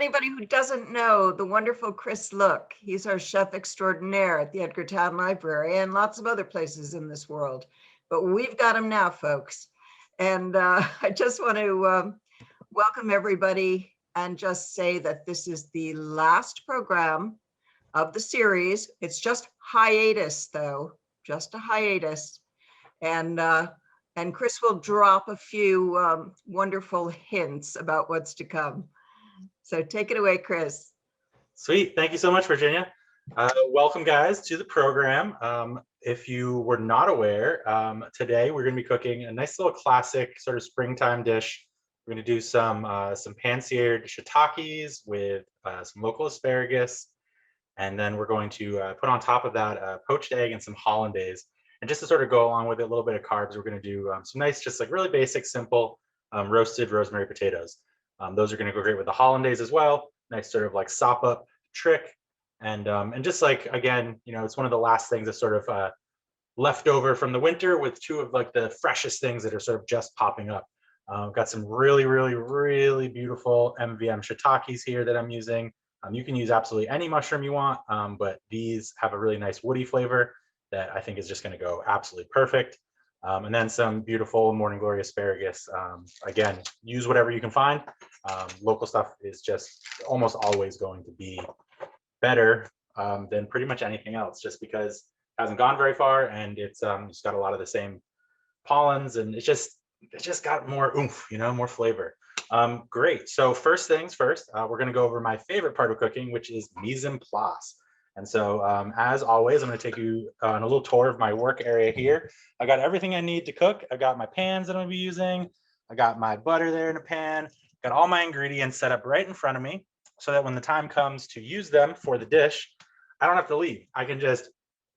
anybody who doesn't know the wonderful Chris Look, he's our chef extraordinaire at the Edgartown Library and lots of other places in this world. But we've got him now, folks. And I just want to welcome everybody and just say that this is the last program of the series. It's just hiatus, though, just a hiatus. And Chris will drop a few wonderful hints about what's to come. So take it away, Chris. Sweet. Thank you so much, Virginia. Welcome, guys, to the program. If you were not aware, today we're going to be cooking a nice little classic sort of springtime dish. We're going to do some pan-seared shiitakes with some local asparagus. And then we're going to put on top of that a poached egg and some hollandaise. And just to sort of go along with it, a little bit of carbs, we're going to do some nice, just like really basic, simple roasted rosemary potatoes. Those are going to go great with the hollandaise as well. Nice sort of like sop up trick. And just like, again, you know, it's one of the last things that's sort of left over from the winter with two of like the freshest things that are sort of just popping up. Got some really, really, really beautiful MVM shiitakes here that I'm using. You can use absolutely any mushroom you want, but these have a really nice woody flavor that I think is just going to go absolutely perfect. And then some beautiful morning glory asparagus. Again, use whatever you can find. Local stuff is just almost always going to be better than pretty much anything else, just because it hasn't gone very far and it's got a lot of the same pollens, and it's just got more oomph, you know, more flavor. Great. So first things first, we're going to go over my favorite part of cooking, which is mise en place. And so as always, I'm going to take you on a little tour of my work area here. I got everything I need to cook. I got my pans that I'm going to be using. I got my butter there in a pan. Got all my ingredients set up right in front of me so that when the time comes to use them for the dish, I don't have to leave. I can just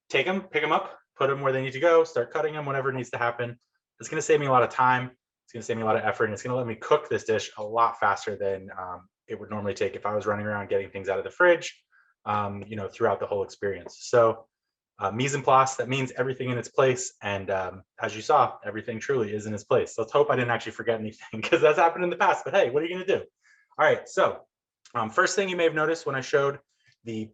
take them, pick them up, put them where they need to go, start cutting them, whatever needs to happen. It's going to save me a lot of time. It's going to save me a lot of effort, and it's going to let me cook this dish a lot faster than it would normally take if I was running around getting things out of the fridge, you know, throughout the whole experience. So mise en place, that means everything in its place. And as you saw, everything truly is in its place. So let's hope I didn't actually forget anything, because that's happened in the past. But hey, what are you going to do? All right. So first thing you may have noticed when I showed the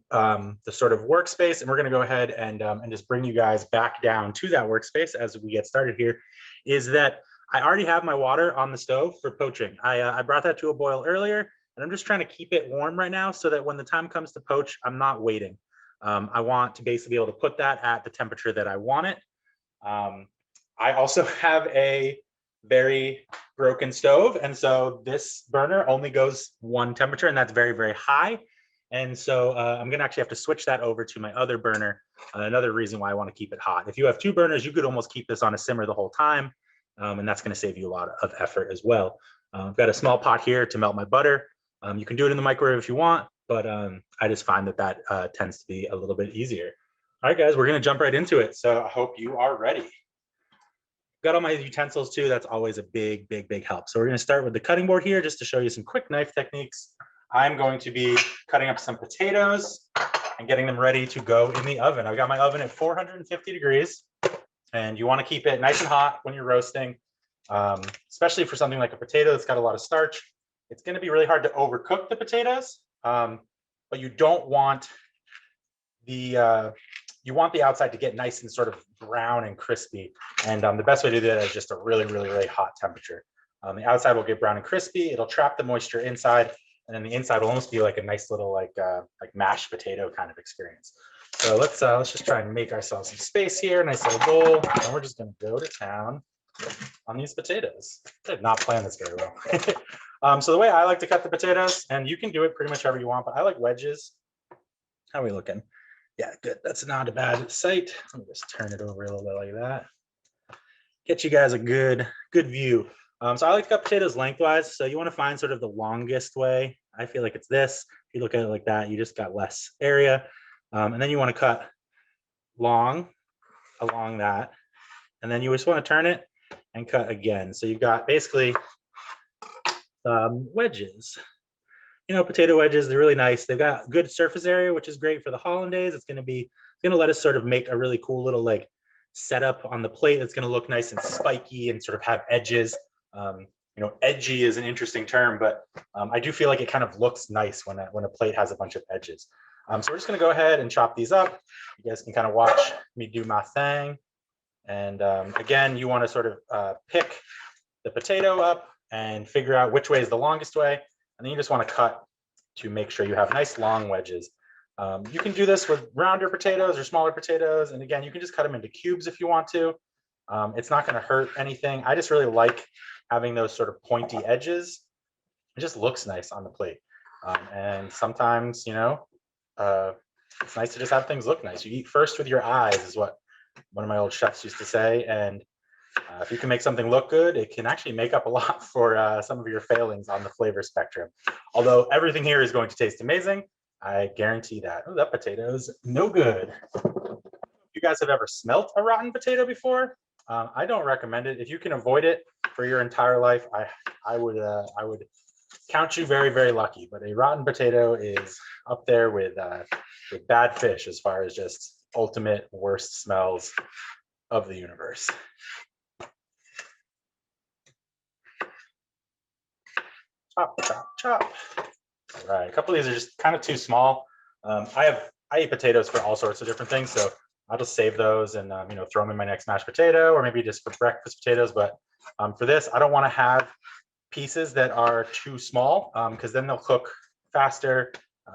sort of workspace, and we're going to go ahead and just bring you guys back down to that workspace as we get started here, is that I already have my water on the stove for poaching. I brought that to a boil earlier, and I'm just trying to keep it warm right now so that when the time comes to poach, I'm not waiting. I want to basically be able to put that at the temperature that I want it. I also have a very broken stove, and so this burner only goes one temperature, and that's very, very high. And so I'm going to actually have to switch that over to my other burner. Another reason why I want to keep it hot. If you have two burners, you could almost keep this on a simmer the whole time. And that's going to save you a lot of effort as well. I've got a small pot here to melt my butter. You can do it in the microwave if you want, but I just find that tends to be a little bit easier. All right, guys, we're going to jump right into it. So I hope you are ready. Got all my utensils too. That's always a big, big, big help. So we're going to start with the cutting board here just to show you some quick knife techniques. I'm going to be cutting up some potatoes and getting them ready to go in the oven. I've got my oven at 450 degrees. And you want to keep it nice and hot when you're roasting, especially for something like a potato that's got a lot of starch. It's going to be really hard to overcook the potatoes, but you don't want the outside to get nice and sort of brown and crispy. And the best way to do that is just a really, really, really hot temperature. The outside will get brown and crispy. It'll trap the moisture inside, and then the inside will almost be like a nice little like mashed potato kind of experience. So let's just try and make ourselves some space here, nice little bowl, and we're just going to go to town on these potatoes. I did not plan this very well. So the way I like to cut the potatoes, and you can do it pretty much however you want, but I like wedges. How are we looking? Yeah, good. That's not a bad sight. Let me just turn it over a little bit like that. Get you guys a good view. So I like to cut potatoes lengthwise. So you want to find sort of the longest way. I feel like it's this. If you look at it like that, you just got less area. And then you want to cut long along that. And then you just want to turn it and cut again. So you've got basically wedges. You know, potato wedges, they're really nice. They've got good surface area, which is great for the hollandaise. It's going to let us sort of make a really cool little like setup on the plate. It's going to look nice and spiky and sort of have edges. You edgy is an interesting term, but I do feel like it kind of looks nice when a plate has a bunch of edges. So we're just going to go ahead and chop these up. You guys can kind of watch me do my thing. And again, you want to sort of pick the potato up and figure out which way is the longest way. And then you just want to cut to make sure you have nice long wedges. You can do this with rounder potatoes or smaller potatoes. And again, you can just cut them into cubes if you want to. It's not going to hurt anything. I just really like having those sort of pointy edges. It just looks nice on the plate. And sometimes, it's nice to just have things look nice. You eat first with your eyes is what one of my old chefs used to say. And if you can make something look good, it can actually make up a lot for some of your failings on the flavor spectrum. Although everything here is going to taste amazing, I guarantee that. Oh, that potato's no good. You guys have ever smelt a rotten potato before? I don't recommend it. If you can avoid it for your entire life, I would count you very, very lucky. But a rotten potato is up there with bad fish as far as just ultimate worst smells of the universe. Chop, chop, chop. All right, a couple of these are just kind of too small. I eat potatoes for all sorts of different things, so I'll just save those and throw them in my next mashed potato, or maybe just for breakfast potatoes. But for this, I don't want to have pieces that are too small because then they'll cook faster.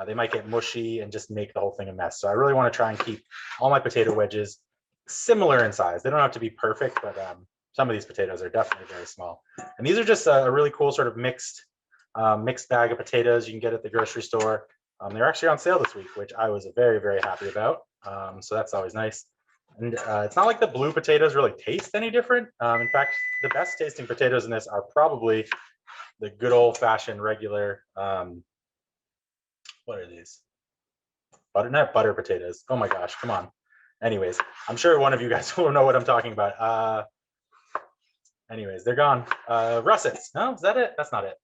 They might get mushy and just make the whole thing a mess. So I really want to try and keep all my potato wedges similar in size. They don't have to be perfect, but some of these potatoes are definitely very small. And these are just a really cool sort of mixed bag of potatoes you can get at the grocery store. They're actually on sale this week, which I was very, very happy about. So that's always nice. And it's not like the blue potatoes really taste any different. In fact, the best tasting potatoes in this are probably the good old fashioned regular, what are these? Butternut butter potatoes. Oh my gosh, come on. Anyways, I'm sure one of you guys will know what I'm talking about. Anyways, they're gone. Russets. No, is that it? That's not it.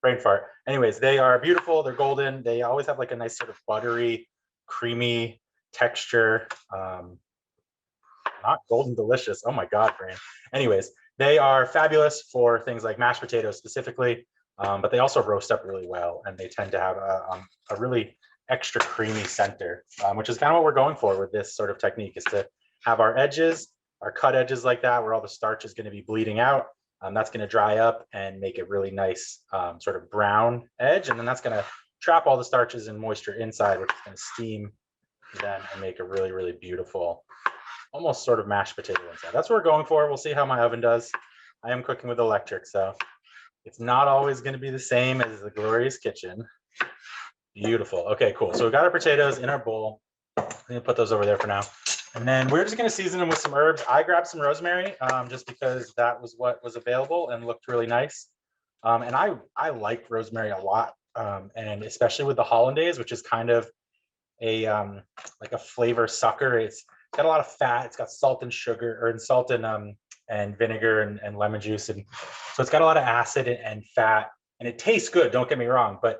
Brain fart. Anyways, they are beautiful. They're golden. They always have like a nice sort of buttery, creamy texture. Not golden delicious. Oh my God, brain. Anyways, they are fabulous for things like mashed potatoes specifically, but they also roast up really well, and they tend to have a really extra creamy center, which is kind of what we're going for with this sort of technique, is to have our edges, our cut edges like that, where all the starch is going to be bleeding out. That's going to dry up and make a really nice sort of brown edge, and then that's going to trap all the starches and moisture inside, which is going to steam then and make a really, really beautiful, almost sort of mashed potato inside. That's what we're going for. We'll see how my oven does. I am cooking with electric, so it's not always going to be the same as the glorious kitchen. Beautiful. Okay, cool. So we've got our potatoes in our bowl. I'm going to put those over there for now. And then we're just going to season them with some herbs. I grabbed some rosemary just because that was what was available and looked really nice. And I like rosemary a lot, and especially with the hollandaise, which is kind of a like a flavor sucker. It's got a lot of fat. It's got salt and sugar, or salt and vinegar and lemon juice, and so it's got a lot of acid and fat, and it tastes good. Don't get me wrong, but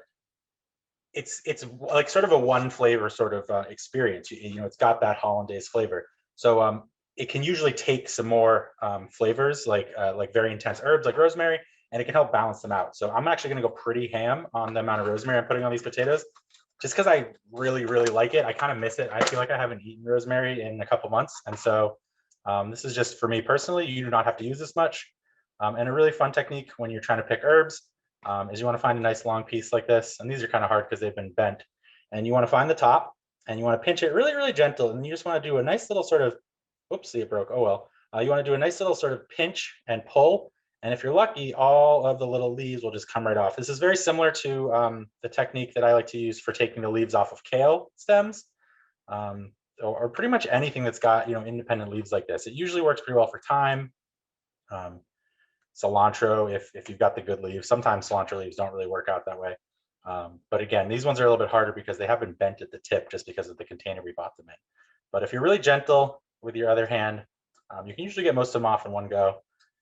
it's like sort of a one flavor sort of experience. It's got that hollandaise flavor. So it can usually take some more flavors, like very intense herbs like rosemary, and it can help balance them out. So I'm actually going to go pretty ham on the amount of rosemary I'm putting on these potatoes, just because I really, really like it. I kind of miss it. I feel like I haven't eaten rosemary in a couple months, and so this is just for me personally. You do not have to use this much, and a really fun technique when you're trying to pick herbs. Is you want to find a nice long piece like this, and these are kind of hard because they've been bent, and you want to find the top, and you want to pinch it really, really gentle, and you just want to do a nice little sort of, oopsie, it broke, oh well. You want to do a nice little sort of pinch and pull, and if you're lucky, all of the little leaves will just come right off. This is very similar to the technique that I like to use for taking the leaves off of kale stems, or pretty much anything that's got independent leaves like this. It usually works pretty well for thyme. Cilantro, if you've got the good leaves. Sometimes cilantro leaves don't really work out that way. But again, these ones are a little bit harder because they have been bent at the tip just because of the container we bought them in. But if you're really gentle with your other hand, you can usually get most of them off in one go,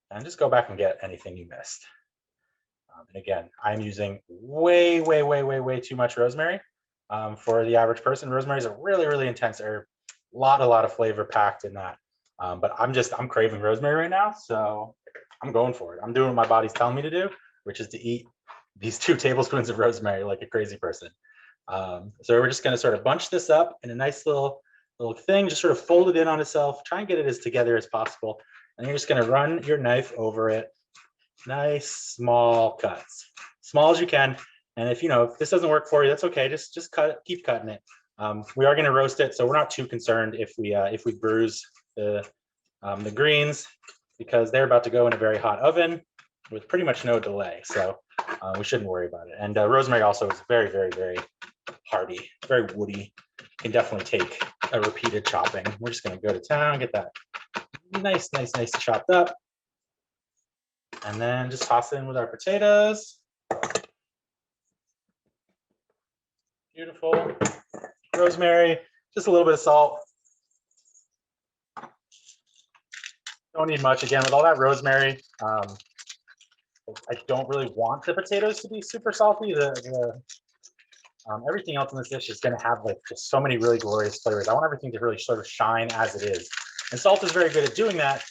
and just go back and get anything you missed. And again, I'm using way, way, way, way, way too much rosemary for the average person. Rosemary is a really, really intense herb. A lot of flavor packed in that. But I'm craving rosemary right now, so I'm going for it. I'm doing what my body's telling me to do, which is to eat these 2 tablespoons of rosemary like a crazy person. So we're just going to sort of bunch this up in a nice little thing, just sort of fold it in on itself, try and get it as together as possible. And you're just going to run your knife over it. Nice small cuts, small as you can. And if this doesn't work for you, that's okay. Just cut it, keep cutting it. We are going to roast it, so we're not too concerned if we bruise the greens, because they're about to go in a very hot oven with pretty much no delay. So we shouldn't worry about it. And rosemary also is very, very, very hardy, very woody. Can definitely take a repeated chopping. We're just going to go to town, get that nice chopped up, and then just toss it in with our potatoes. Beautiful. Rosemary, just a little bit of salt. Don't need much. Again, with all that rosemary, I don't really want the potatoes to be super salty. Everything else in this dish is going to have like just so many really glorious flavors. I want everything to really sort of shine as it is. And salt is very good at doing that.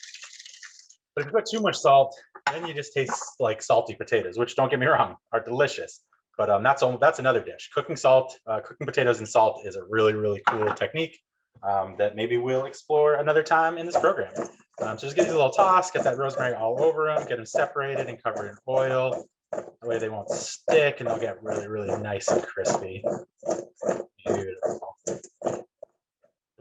But if you put too much salt, then you just taste like salty potatoes, which, don't get me wrong, are delicious. But that's another dish. Cooking potatoes in salt is a really, really cool technique that maybe we'll explore another time in this program. So just give these a little toss, get that rosemary all over them, get them separated and covered in oil. That way they won't stick and they'll get really, really nice and crispy. Beautiful. The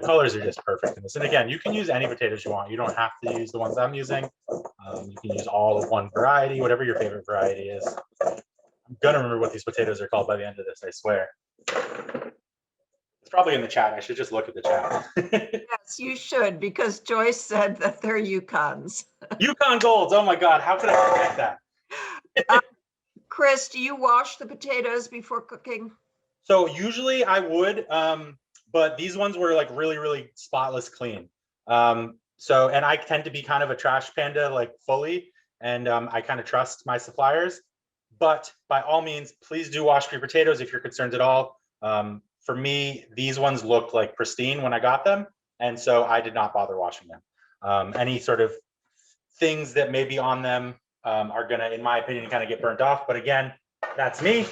colors are just perfect in this. And again, you can use any potatoes you want. You don't have to use the ones I'm using. You can use all of one variety, whatever your favorite variety is. I'm gonna remember what these potatoes are called by the end of this, I swear. It's probably in the chat. I should just look at the chat. Yes, you should, because Joyce said that they're Yukons. Yukon Golds. Oh my God, how could I forget that? Chris, do you wash the potatoes before cooking? So usually I would, but these ones were like really, really spotless clean. And I tend to be kind of a trash panda, like fully, and I kind of trust my suppliers. But by all means, please do wash your potatoes if you're concerned at all. For me, these ones looked like pristine when I got them, and so I did not bother washing them. Any sort of things that may be on them are gonna, in my opinion, kind of get burnt off. But again, that's me.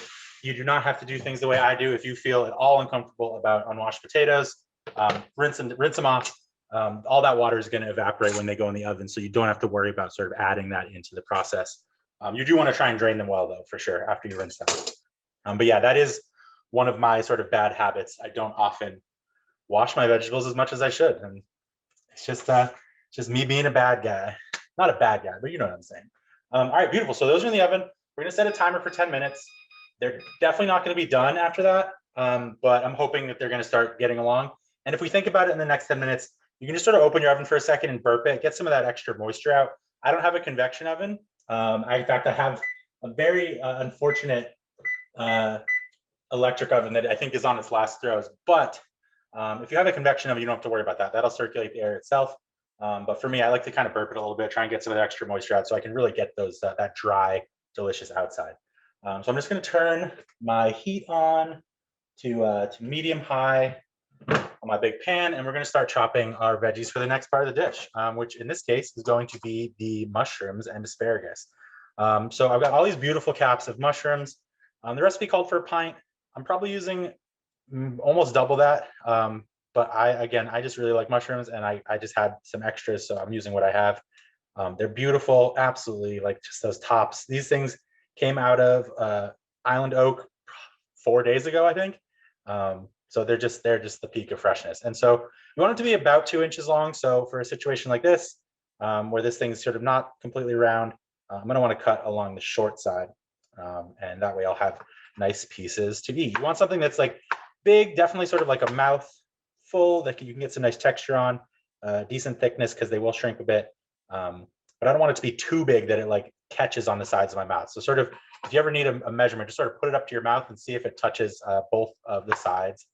You do not have to do things the way I do. If you feel at all uncomfortable about unwashed potatoes, rinse them off. All that water is going to evaporate when they go in the oven, so you don't have to worry about sort of adding that into the process. You do want to try and drain them well, though, for sure, after you rinse them. But yeah, that is one of my sort of bad habits. I don't often wash my vegetables as much as I should, and it's just me being a bad guy. Not a bad guy, but you know what I'm saying. All right, beautiful. So those are in the oven. We're going to set a timer for 10 minutes. They're definitely not going to be done after that, but I'm hoping that they're going to start getting along. And if we think about it in the next 10 minutes, you can just sort of open your oven for a second and burp it, get some of that extra moisture out. I don't have a convection oven. In fact, I have a very unfortunate electric oven that I think is on its last throws. But if you have a convection oven, you don't have to worry about that. That'll circulate the air itself. But for me, I like to kind of burp it a little bit, try and get some of the extra moisture out so I can really get those that dry, delicious outside. So I'm just going to turn my heat on to medium high on my big pan, and we're going to start chopping our veggies for the next part of the dish, which in this case is going to be the mushrooms and asparagus. So I've got all these beautiful caps of mushrooms. The recipe called for a pint. I'm probably using almost double that, but I just really like mushrooms, and I just had some extras, so I'm using what I have. They're beautiful, absolutely, like just those tops. These things came out of Island Oak 4 days ago, I think. So they're just the peak of freshness. And so you want it to be about 2 inches long. So for a situation like this, where this thing's sort of not completely round, I'm going to want to cut along the short side. And that way I'll have nice pieces to eat. You want something that's like big, definitely sort of like a mouth full that you can get some nice texture on, decent thickness, because they will shrink a bit. But I don't want it to be too big that it like catches on the sides of my mouth. So sort of, if you ever need a measurement, just sort of put it up to your mouth and see if it touches both of the sides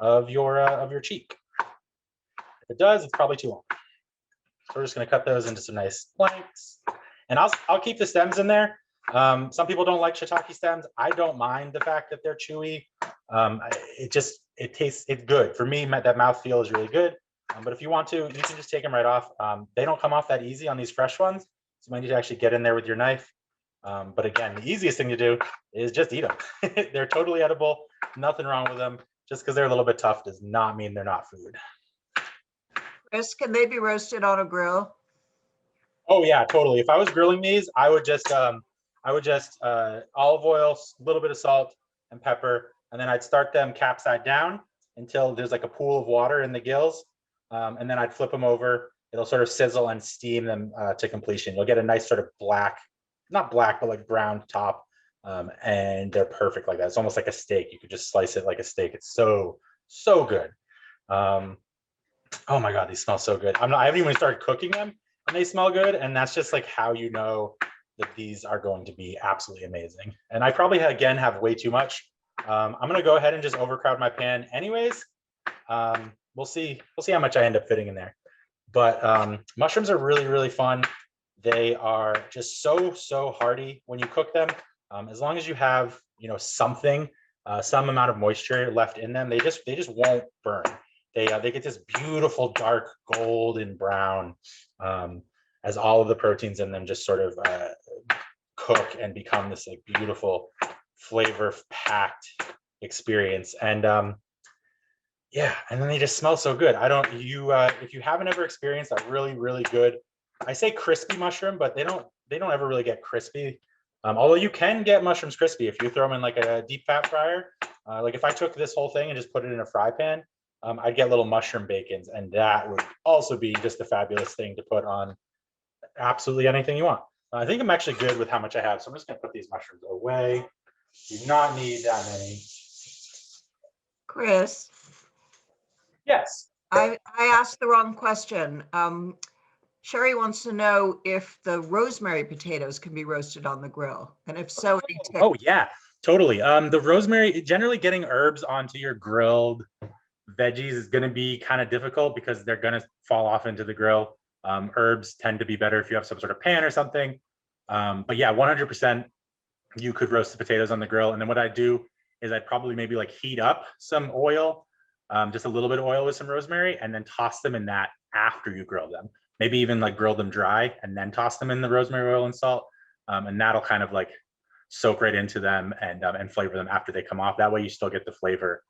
of your cheek. If it does, it's probably too long. So we're just going to cut those into some nice lengths, and I'll keep the stems in there. Some people don't like shiitake stems. I don't mind the fact that they're chewy. It's good for me. That mouthfeel is really good. But if you want to, you can just take them right off. They don't come off that easy on these fresh ones, So you might need to actually get in there with your knife. But again, the easiest thing to do is just eat them. They're totally edible, nothing wrong with them. Just because they're a little bit tough does not mean they're not food. Chris, can they be roasted on a grill? Oh yeah, totally. If I was grilling these, I would just olive oil, a little bit of salt and pepper, and then I'd start them capside down until there's like a pool of water in the gills, and then I'd flip them over. It'll sort of sizzle and steam them to completion. You'll get a nice sort of black, not black, but like brown top, and they're perfect like that. It's almost like a steak. You could just slice it like a steak. It's so good. Oh my god, these smell so good. I haven't even started cooking them, and they smell good. And that's just like how you know that these are going to be absolutely amazing. And I probably again have way too much. I'm gonna go ahead and just overcrowd my pan anyways. We'll see how much I end up fitting in there. But mushrooms are really fun. They are just so hearty when you cook them. As long as you have something, some amount of moisture left in them, they just won't burn. They get this beautiful dark golden brown as all of the proteins in them just sort of cook and become this like beautiful flavor packed experience. And yeah, and then they just smell so good. If you haven't ever experienced a really good, I say crispy mushroom, but they don't ever really get crispy. Although you can get mushrooms crispy if you throw them in like a deep fat fryer. Like if I took this whole thing and just put it in a fry pan, I'd get little mushroom bacons, and that would also be just a fabulous thing to put on absolutely anything you want. I think I'm actually good with how much I have, so I'm just gonna put these mushrooms away. Do not need that many. Chris, Yes. I asked the wrong question. Sherry wants to know if the rosemary potatoes can be roasted on the grill, and if so, any tips? Oh yeah, totally. The rosemary, generally getting herbs onto your grilled veggies is going to be kind of difficult because they're going to fall off into the grill. Herbs tend to be better if you have some sort of pan or something. But yeah, 100% you could roast the potatoes on the grill. And then what I'd do is I'd probably maybe like heat up some oil, just a little bit of oil with some rosemary, and then toss them in that after you grill them. Maybe even like grill them dry and then toss them in the rosemary oil and salt. And that'll kind of like soak right into them and flavor them after they come off. That way you still get the flavor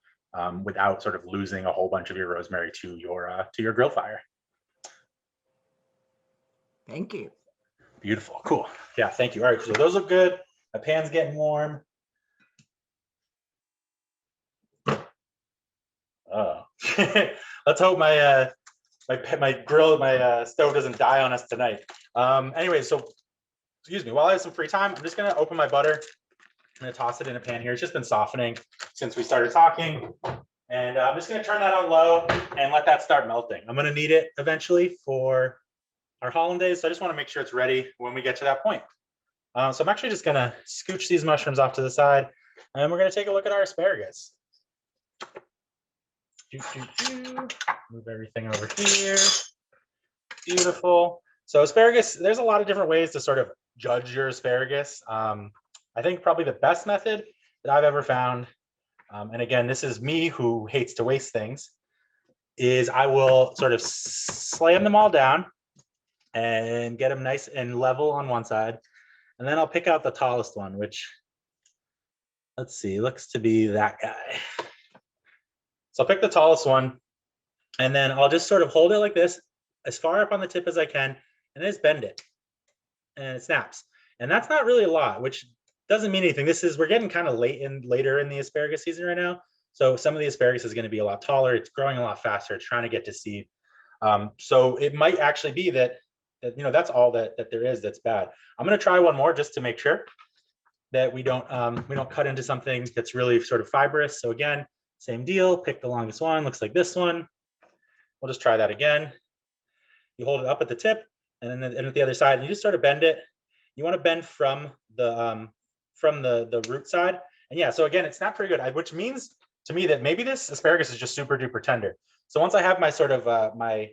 without sort of losing a whole bunch of your rosemary to your grill fire. Thank you. Beautiful, cool. Yeah, thank you. All right, so those look good. My pan's getting warm. Oh, let's hope my stove doesn't die on us tonight. Anyway, so excuse me. While I have some free time, I'm just gonna open my butter. I'm gonna toss it in a pan here. It's just been softening since we started talking. And I'm just gonna turn that on low and let that start melting. I'm gonna need it eventually for our hollandaise, so I just wanna make sure it's ready when we get to that point. So I'm actually just gonna scooch these mushrooms off to the side, and we're gonna take a look at our asparagus. Move everything over here. Beautiful. So asparagus, there's a lot of different ways to sort of judge your asparagus. I think probably the best method that I've ever found, and again, this is me who hates to waste things, is I will sort of slam them all down and get them nice and level on one side. And then I'll pick out the tallest one, which, let's see, looks to be that guy. So I'll pick the tallest one, and then I'll just sort of hold it like this, as far up on the tip as I can, and then just bend it. And it snaps. And that's not really a lot, which doesn't mean anything. We're getting kind of later in the asparagus season right now. So some of the asparagus is going to be a lot taller. It's growing a lot faster. It's trying to get to seed. So it might actually be that that's all that there is that's bad. I'm going to try one more just to make sure that we don't cut into something that's really sort of fibrous. So again, same deal. Pick the longest one. Looks like this one. We'll just try that again. You hold it up at the tip, and then at the other side, and you just sort of bend it. You want to bend from the root side. And yeah, so again, it's not pretty good, which means to me that maybe this asparagus is just super duper tender. So once I have my sort of my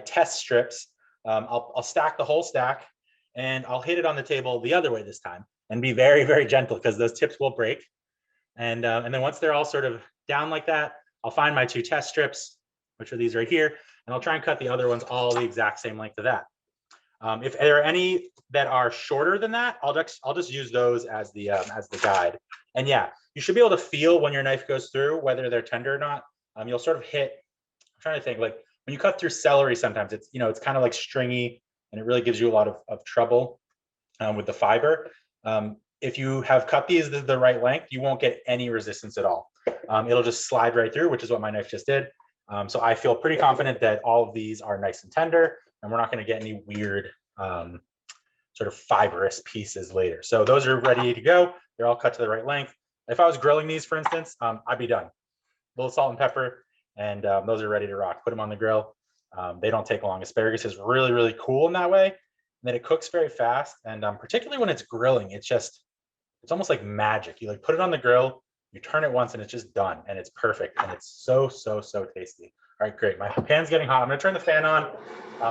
test strips, I'll stack the whole stack, and I'll hit it on the table the other way this time, and be very, very gentle because those tips will break. And then once they're all sort of down like that, I'll find my 2 test strips, which are these right here, and I'll try and cut the other ones all the exact same length of that. If there are any that are shorter than that, I'll just use those as the guide. And yeah, you should be able to feel when your knife goes through whether they're tender or not. You'll sort of hit. I'm trying to think, like when you cut through celery, sometimes it's it's kind of like stringy, and it really gives you a lot of trouble with the fiber. If you have cut these the right length, you won't get any resistance at all. It'll just slide right through, which is what my knife just did. So I feel pretty confident that all of these are nice and tender, and we're not going to get any weird sort of fibrous pieces later. So those are ready to go. They're all cut to the right length. If I was grilling these, for instance, I'd be done. A little salt and pepper, and those are ready to rock. Put them on the grill. They don't take long. Asparagus is really, really cool in that way. And then it cooks very fast. And particularly when it's grilling, it's almost like magic. You like put it on the grill, you turn it once, and it's just done. And it's perfect. And it's so, so, so tasty. All right, great. My pan's getting hot. I'm going to turn the fan on.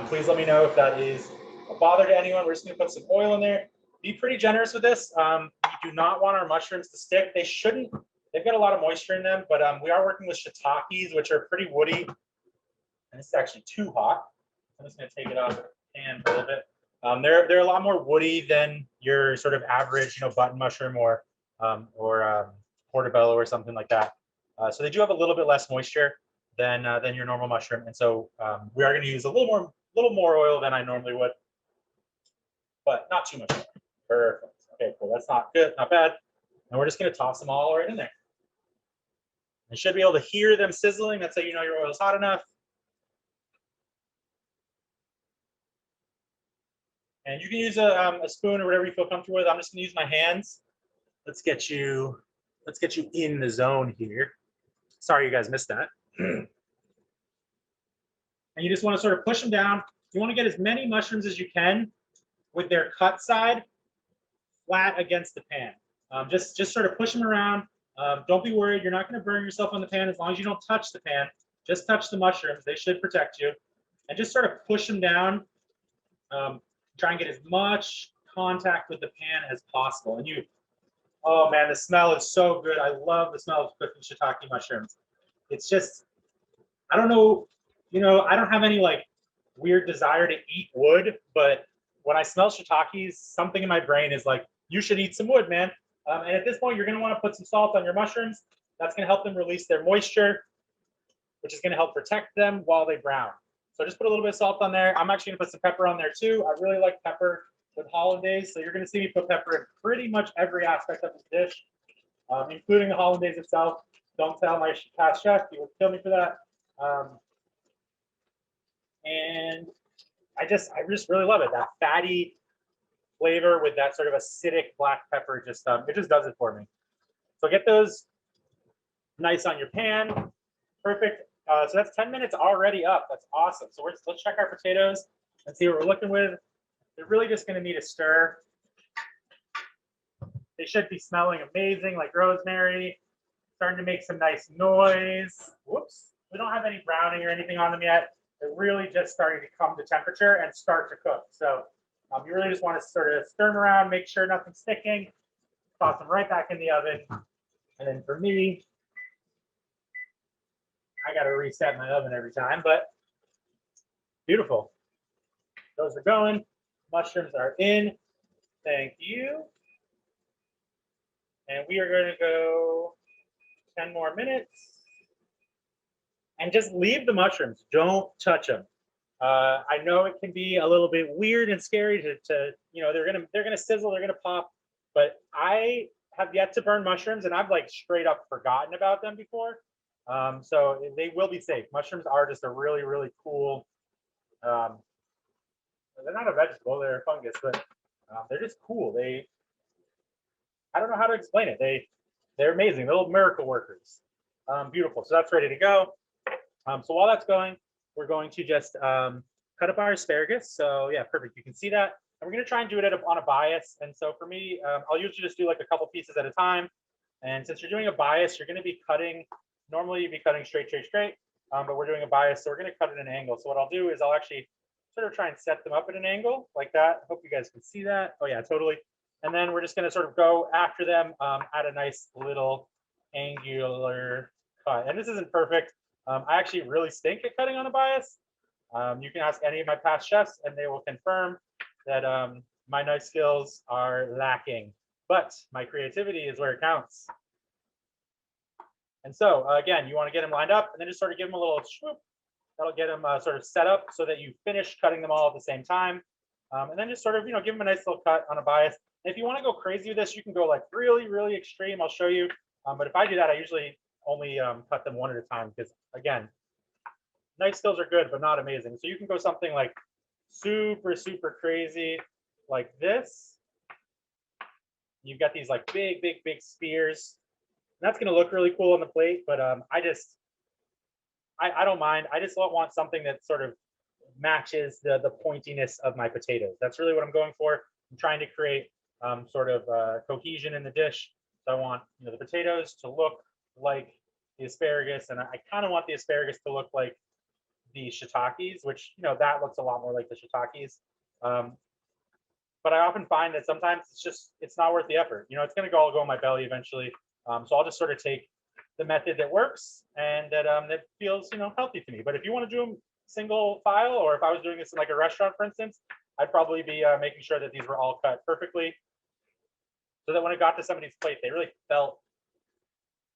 Please let me know if that is a bother to anyone. We're just going to put some oil in there. Be pretty generous with this. We do not want our mushrooms to stick. They shouldn't. They've got a lot of moisture in them, but we are working with shiitakes, which are pretty woody. And it's actually too hot. I'm just going to take it off the pan for a little bit. They're a lot more woody than your sort of average, button mushroom or portobello or something like that. So they do have a little bit less moisture than your normal mushroom, and so we are going to use a little more oil than I normally would, but not too much more. Perfect. Okay, cool. That's not good, not bad. And we're just going to toss them all right in there. You should be able to hear them sizzling. That's how you know your oil is hot enough. And you can use a spoon or whatever you feel comfortable with. I'm just going to use my hands. Let's get you in the zone here. Sorry, you guys missed that. And you just want to sort of push them down. You want to get as many mushrooms as you can with their cut side flat against the pan. Just sort of push them around. Don't be worried. You're not going to burn yourself on the pan as long as you don't touch the pan. Just touch the mushrooms. They should protect you. And just sort of push them down. Try and get as much contact with the pan as possible. And oh man, the smell is so good. I love the smell of cooking shiitake mushrooms. It's just, I don't know, I don't have any like weird desire to eat wood, but when I smell shiitakes, something in my brain is like, you should eat some wood, man. And at this point, you're going to want to put some salt on your mushrooms. That's going to help them release their moisture, which is going to help protect them while they brown. So just put a little bit of salt on there. I'm actually going to put some pepper on there too. I really like pepper with hollandaise, so you're going to see me put pepper in pretty much every aspect of this dish, including the hollandaise itself. Don't tell my past chef; he will kill me for that. And I just really love it. That fatty flavor with that sort of acidic black pepper it just does it for me. So get those nice on your pan. Perfect. So that's 10 minutes already up. That's awesome. So let's check our potatoes and see what we're looking with. They're really just going to need a stir. They should be smelling amazing, like rosemary. Starting to make some nice noise. Whoops. We don't have any browning or anything on them yet. They're really just starting to come to temperature and start to cook. So you really just want to sort of stir them around, make sure nothing's sticking. Toss them right back in the oven. And then for me, I got to reset my oven every time, but beautiful. Those are going. Mushrooms are in. Thank you. And we are going to go 10 more minutes. And just leave the mushrooms. Don't touch them. I know it can be a little bit weird and scary to they're gonna sizzle, they're gonna pop, but I have yet to burn mushrooms, and I've like straight up forgotten about them before. So they will be safe. Mushrooms are just a really, really cool. They're not a vegetable; they're a fungus, but they're just cool. I don't know how to explain it. They're amazing. They're little miracle workers. Beautiful. So that's ready to go. So while that's going, we're going to just cut up our asparagus. So yeah, perfect. You can see that. And we're going to try and do it on a bias. And so for me, I'll usually just do like a couple pieces at a time. And since you're doing a bias, you're going to be cutting, normally you'd be cutting straight. But we're doing a bias, so we're going to cut at an angle. So what I'll do is I'll actually sort of try and set them up at an angle like that. Hope you guys can see that. Oh yeah, totally. And then we're just going to sort of go after them at a nice little angular cut. And this isn't perfect. I actually really stink at cutting on a bias. You can ask any of my past chefs and they will confirm that my knife skills are lacking, but my creativity is where it counts. And so again, you want to get them lined up and then just sort of give them a little swoop. That'll get them sort of set up so that you finish cutting them all at the same time. And then just sort of, give them a nice little cut on a bias. And if you want to go crazy with this, you can go like really, really extreme. I'll show you. But if I do that, I usually only cut them one at a time because, again, knife skills are good, but not amazing. So you can go something like super, super crazy like this. You've got these like big, big, big spears. And that's going to look really cool on the plate, but I don't mind. I just want something that sort of matches the pointiness of my potatoes. That's really what I'm going for. I'm trying to create sort of cohesion in the dish. So I want the potatoes to look like the asparagus, and I kind of want the asparagus to look like the shiitakes, which that looks a lot more like the shiitakes. But I often find that sometimes it's not worth the effort. It's going to all go in my belly eventually. So I'll just sort of take the method that works and that feels healthy to me. But if you want to do them single file, or if I was doing this in like a restaurant, for instance, I'd probably be making sure that these were all cut perfectly, so that when it got to somebody's plate, they really felt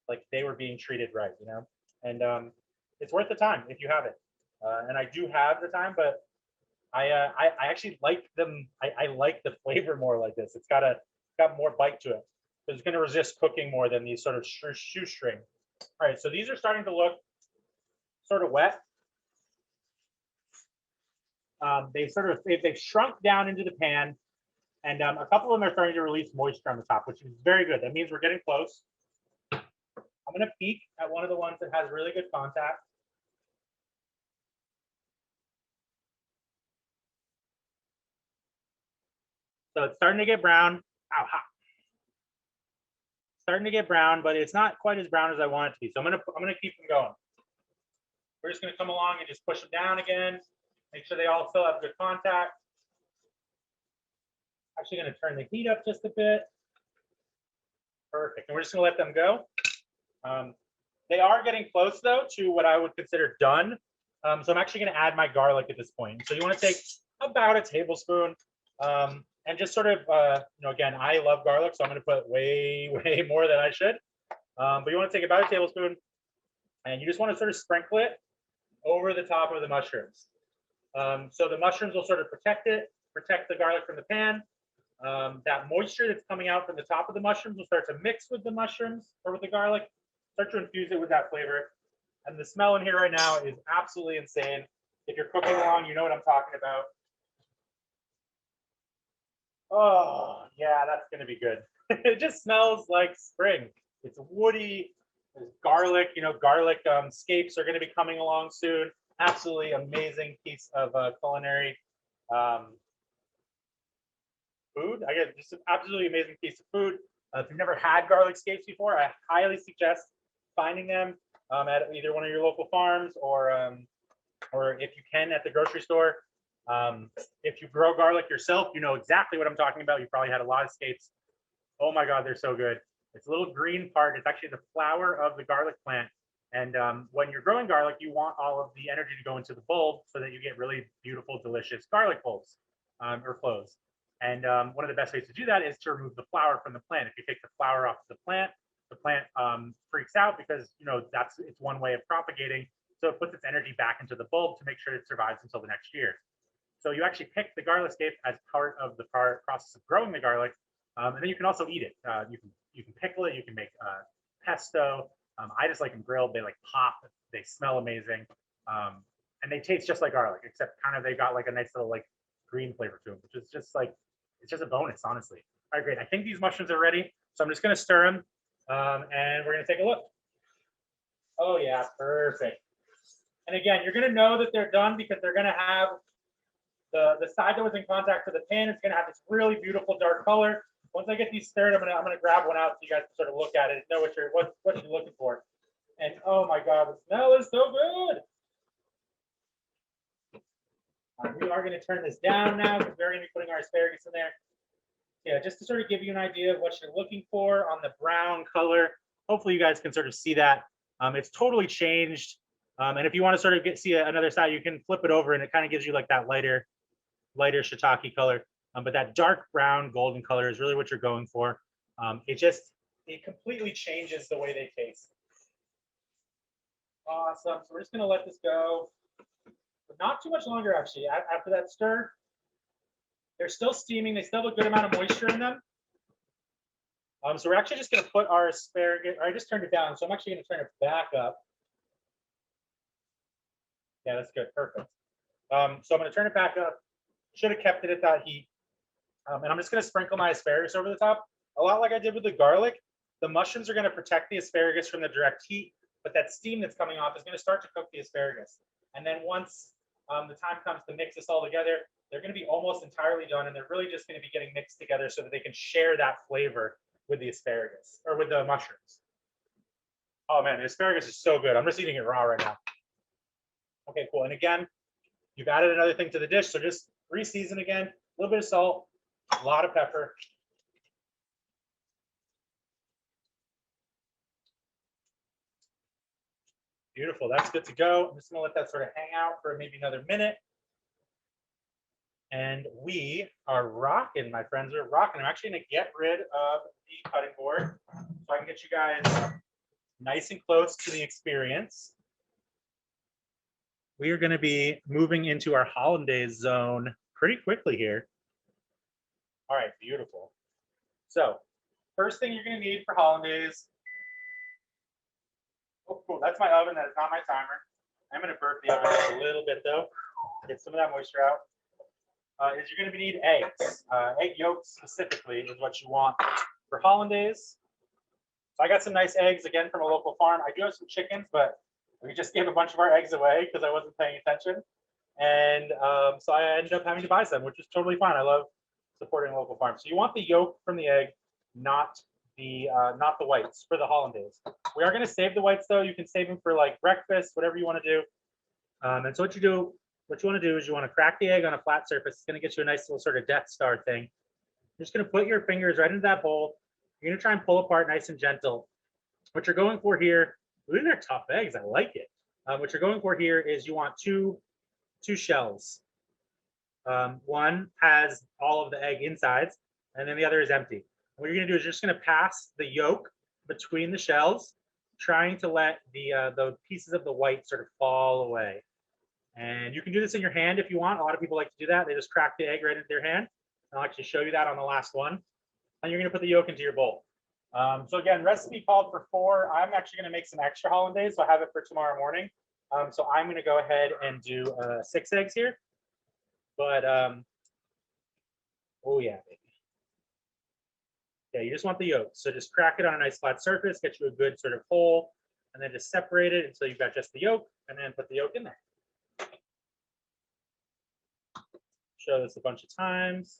like they were being treated right, And it's worth the time if you have it. And I do have the time, but I actually like them. I like the flavor more like this. It's got more bite to it. It's going to resist cooking more than these sort of shoestring. All right, so these are starting to look sort of wet. They've shrunk down into the pan, and a couple of them are starting to release moisture on the top, which is very good. That means we're getting close. I'm going to peek at one of the ones that has really good contact. So it's starting to get brown. Ow, hot. Starting to get brown, but it's not quite as brown as I want it to be. So I'm gonna keep them going. We're just gonna come along and just push them down again. Make sure they all still have good contact. Actually gonna turn the heat up just a bit. Perfect, and we're just gonna let them go. They are getting close though to what I would consider done. So I'm actually gonna add my garlic at this point. So you wanna take about a tablespoon. And just sort of, again, I love garlic, so I'm going to put way, way more than I should. But you want to take about a tablespoon, and you just want to sort of sprinkle it over the top of the mushrooms. So the mushrooms will sort of protect the garlic from the pan. That moisture that's coming out from the top of the mushrooms will start to mix with the mushrooms or with the garlic, start to infuse it with that flavor. And the smell in here right now is absolutely insane. If you're cooking along, you know what I'm talking about. Oh, yeah, that's going to be good. It just smells like spring. It's woody. There's garlic. Garlic scapes are going to be coming along soon. Absolutely amazing piece of culinary food. I get just an absolutely amazing piece of food. If you've never had garlic scapes before, I highly suggest finding them at either one of your local farms or if you can at the grocery store. If you grow garlic yourself, you know exactly what I'm talking about. You probably had a lot of scapes. Oh my God, they're so good. It's a little green part. It's actually the flower of the garlic plant. And when you're growing garlic, you want all of the energy to go into the bulb so that you get really beautiful, delicious garlic bulbs or cloves. And one of the best ways to do that is to remove the flower from the plant. If you take the flower off the plant freaks out because it's one way of propagating. So it puts its energy back into the bulb to make sure it survives until the next year. So you actually pick the garlic scape as part of the process of growing the garlic, and then you can also eat it. You can pickle it. You can make pesto. I just like them grilled. They like pop. They smell amazing, and they taste just like garlic, except kind of they got like a nice little like green flavor to them, which is just like it's just a bonus, honestly. All right, great. I think these mushrooms are ready, so I'm just gonna stir them, and we're gonna take a look. Oh yeah, perfect. And again, you're gonna know that they're done because they're gonna have the side that was in contact to the pan is going to have this really beautiful dark color. Once I get these stirred, I'm gonna grab one out so you guys can sort of look at it and know what you're looking for. And oh my God, the smell is so good. We are going to turn this down now because we're going to be putting our asparagus in there. Yeah, just to sort of give you an idea of what you're looking for on the brown color. Hopefully you guys can sort of see that. It's totally changed. And if you want to sort of see another side, you can flip it over and it kind of gives you like that lighter shiitake color. But that dark brown golden color is really what you're going for. It completely changes the way they taste. Awesome. So we're just gonna let this go. But not too much longer actually. After that stir, they're still steaming. They still have a good amount of moisture in them. So we're actually just gonna put our asparagus, or I just turned it down. So I'm actually gonna turn it back up. Yeah, that's good, perfect. So I'm gonna turn it back up. Should have kept it at that heat. And I'm just gonna sprinkle my asparagus over the top. A lot like I did with the garlic. The mushrooms are gonna protect the asparagus from the direct heat, but that steam that's coming off is gonna start to cook the asparagus. And then once the time comes to mix this all together, they're gonna be almost entirely done, and they're really just gonna be getting mixed together so that they can share that flavor with the asparagus, or with the mushrooms. Oh man, the asparagus is so good. I'm just eating it raw right now. Okay, cool. And again, you've added another thing to the dish, so just re-season again. A little bit of salt, a lot of pepper. Beautiful, that's good to go. I'm just gonna let that sort of hang out for maybe another minute. And we are rocking, my friends, we're rocking. I'm actually gonna get rid of the cutting board so I can get you guys nice and close to the experience. We are gonna be moving into our hollandaise zone pretty quickly here. All right, beautiful. So first thing you're gonna need for hollandaise. Oh, cool. That's my oven. That is not my timer. I'm going to burp the oven just a little bit, though. Get some of that moisture out. Is you're going to need eggs. Egg yolks specifically is what you want for hollandaise. So I got some nice eggs, again, from a local farm. I do have some chickens, but we just gave a bunch of our eggs away because I wasn't paying attention. And so I ended up having to buy some, which is totally fine. I love supporting local farms. So you want the yolk from the egg, not the whites for the hollandaise. We are going to save the whites though. You can save them for like breakfast, whatever you want to do. And so what you want to do is you want to crack the egg on a flat surface. It's going to get you a nice little sort of Death Star thing. You're just going to put your fingers right into that hole. You're going to try and pull apart nice and gentle. What you're going for here, these are tough eggs. I like it. What you're going for here is you want two shells. One has all of the egg insides, and then the other is empty. What you're going to do is you're just going to pass the yolk between the shells, trying to let the pieces of the white sort of fall away. And you can do this in your hand if you want. A lot of people like to do that. They just crack the egg right into their hand. I'll actually show you that on the last one. And you're going to put the yolk into your bowl. So again, recipe called for 4. I'm actually going to make some extra hollandaise, so I have it for tomorrow morning. So I'm going to go ahead and do 6 eggs here. But oh yeah, baby. Yeah, you just want the yolk. So just crack it on a nice flat surface, get you a good sort of hole, and then just separate it until you've got just the yolk, and then put the yolk in there. Show this a bunch of times.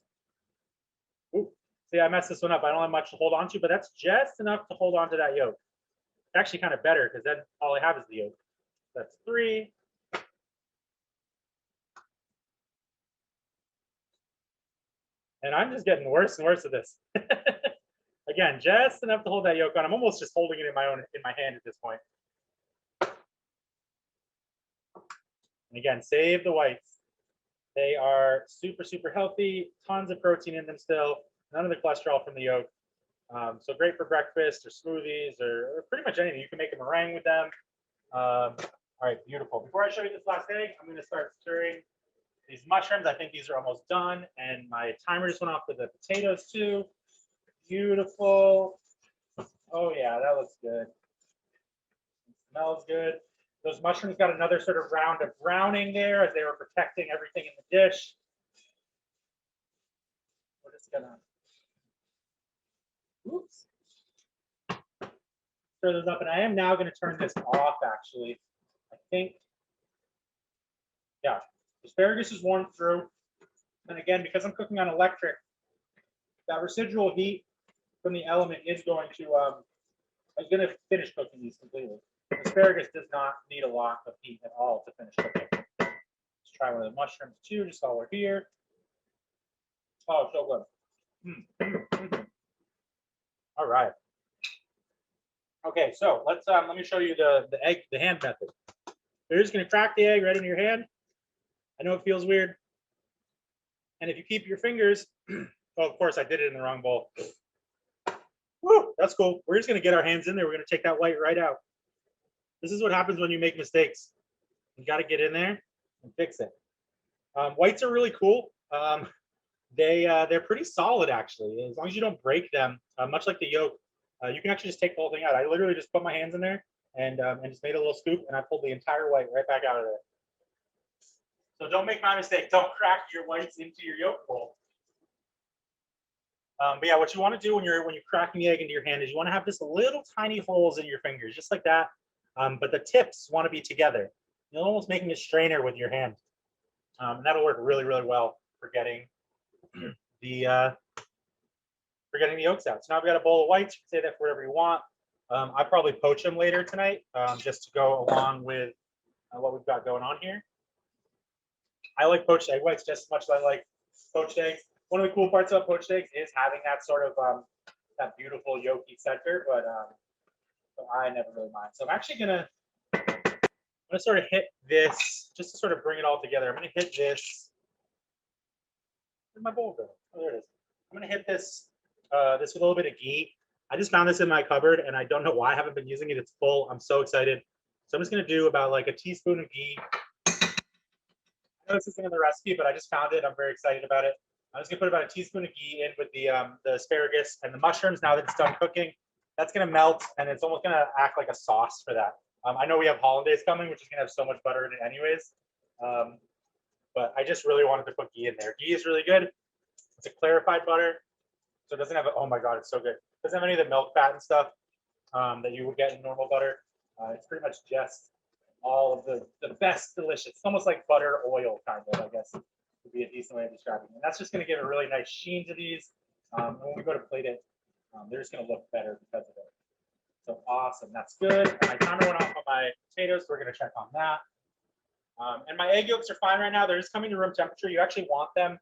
Ooh, see, I messed this one up. I don't have much to hold on to, but that's just enough to hold on to that yolk. It's actually kind of better because then all I have is the yolk. That's 3. And I'm just getting worse and worse at this. Again, just enough to hold that yolk on. I'm almost just holding it in my hand at this point. And again, save the whites. They are super, super healthy, tons of protein in them still, none of the cholesterol from the yolk. So great for breakfast or smoothies or pretty much anything. You can make a meringue with them. All right, beautiful. Before I show you this last egg, I'm going to start stirring these mushrooms. I think these are almost done. And my timer just went off for the potatoes too. Beautiful. Oh yeah, that looks good. It smells good. Those mushrooms got another sort of round of browning there as they were protecting everything in the dish. We're just gonna, oops, stir those up, and I am now going to turn this off. Actually, I think, yeah, asparagus is warmed through, and again, because I'm cooking on electric, that residual heat from the element is going to finish cooking these completely. Asparagus does not need a lot of heat at all to finish cooking. Let's try one of the mushrooms too, just while we're here. Oh, so good. All right. Okay, so let's let me show you the hand method. You're just gonna crack the egg right in your hand. I know it feels weird. And if you keep your fingers, oh, of course I did it in the wrong bowl. Woo, that's cool. We're just gonna get our hands in there. We're gonna take that white right out. This is what happens when you make mistakes. You gotta get in there and fix it. Whites are really cool. They're pretty solid actually, as long as you don't break them. Much like the yolk, you can actually just take the whole thing out. I literally just put my hands in there and just made a little scoop, and I pulled the entire white right back out of there. So don't make my mistake. Don't crack your whites into your yolk bowl. But yeah, what you want to do when you're cracking the egg into your hand is you want to have just little tiny holes in your fingers, just like that. But the tips want to be together. You're almost making a strainer with your hand, and that'll work really, really well for getting the yolks out. So now I've got a bowl of whites. You can say that for whatever you want. I probably poach them later tonight, just to go along with what we've got going on here. I like poached egg whites just as much as I like poached eggs. One of the cool parts about poached eggs is having that sort of that beautiful yolky center, but I never really mind. So I'm actually gonna sort of hit this just to sort of bring it all together. I'm gonna hit this. Where'd my bowl go? Oh, there it is. I'm gonna hit this this with a little bit of ghee. I just found this in my cupboard and I don't know why I haven't been using it. It's full. I'm so excited. So I'm just gonna do about like a teaspoon of ghee. I know this isn't in the recipe, but I just found it. I'm very excited about it. I'm just gonna put about a teaspoon of ghee in with the asparagus and the mushrooms. Now that it's done cooking, that's gonna melt and it's almost gonna act like a sauce for that. I know we have hollandaise coming, which is gonna have so much butter in it anyways. But I just really wanted to put ghee in there. Ghee is really good. It's a clarified butter, so it doesn't have, oh my God, it's so good. It doesn't have any of the milk fat and stuff that you would get in normal butter. It's pretty much just all of the best delicious. It's almost like butter oil kind of, I guess would be a decent way of describing it. And that's just gonna give a really nice sheen to these. And when we go to plate it, they're just gonna look better because of it. So awesome, that's good. And my timer went off on my potatoes, so we're gonna check on that. And my egg yolks are fine right now. They're just coming to room temperature. You actually want them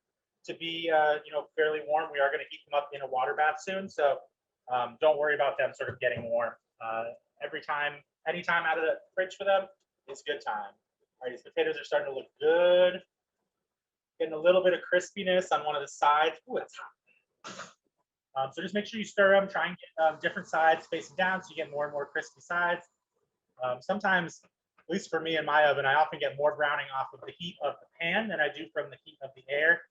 to be, fairly warm. We are going to heat them up in a water bath soon, so don't worry about them sort of getting warm. Anytime out of the fridge for them is good time. All right, these potatoes are starting to look good. Getting a little bit of crispiness on one of the sides. Ooh, it's hot. So just make sure you stir them. Try and get different sides facing down so you get more and more crispy sides. Sometimes, at least for me in my oven, I often get more browning off of the heat of the pan than I do from the heat of the air.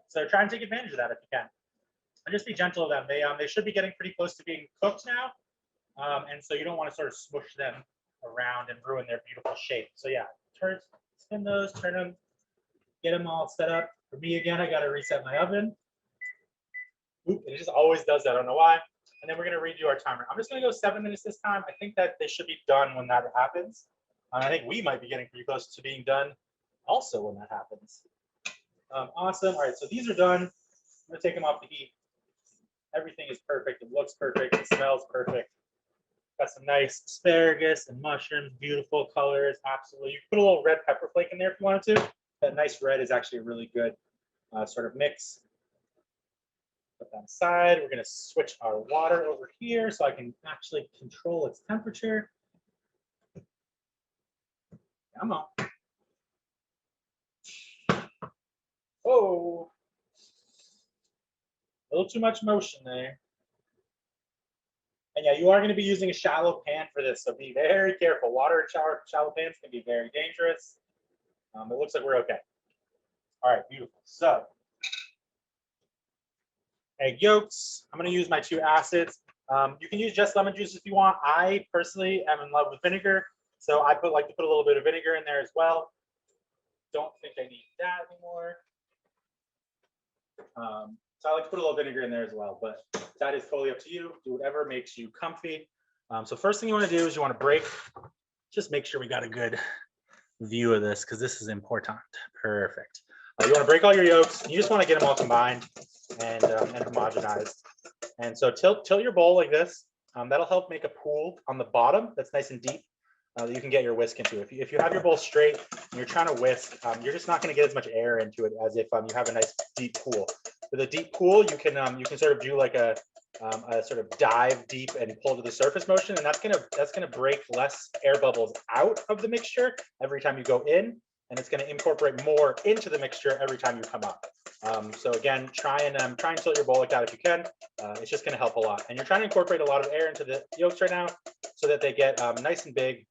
So try and take advantage of that if you can. And just be gentle with them. They should be getting pretty close to being cooked now. And so you don't want to sort of smush them around and ruin their beautiful shape. So yeah, spin those, turn them, get them all set up. For me again, I got to reset my oven. Oop, it just always does that. I don't know why. And then we're going to redo our timer. I'm just going to go 7 minutes this time. I think that they should be done when that happens. I think we might be getting pretty close to being done also when that happens. Awesome. All right, so these are done. I'm going to take them off the heat. Everything is perfect. It looks perfect. It smells perfect. Got some nice asparagus and mushrooms, beautiful colors. Absolutely. You can put a little red pepper flake in there if you wanted to. That nice red is actually a really good sort of mix. Put that aside. We're going to switch our water over here so I can actually control its temperature. Come on. Oh, a little too much motion there. And yeah, you are going to be using a shallow pan for this, so be very careful. Water in shallow pans can be very dangerous. It looks like we're okay. All right, beautiful. So, egg yolks. I'm going to use my 2 acids. You can use just lemon juice if you want. I personally am in love with vinegar, so I like to put a little bit of vinegar in there as well. Don't think I need that anymore. So I like to put a little vinegar in there as well, but that is totally up to you. Do whatever makes you comfy. So first thing you want to do is you want to break. Just make sure we got a good view of this because this is important. Perfect. You want to break all your yolks. You just want to get them all combined and homogenized. And so tilt your bowl like this. That'll help make a pool on the bottom that's nice and deep that you can get your whisk into. If you have your bowl straight and you're trying to whisk, you're just not going to get as much air into it as if you have a nice deep pool. With a deep pool, you can sort of do like a sort of dive deep and pull to the surface motion, and that's gonna break less air bubbles out of the mixture every time you go in. and it's going to incorporate more into the mixture every time you come up. So again, try and tilt your bowl like that if you can. It's just going to help a lot. And you're trying to incorporate a lot of air into the yolks right now so that they get nice and big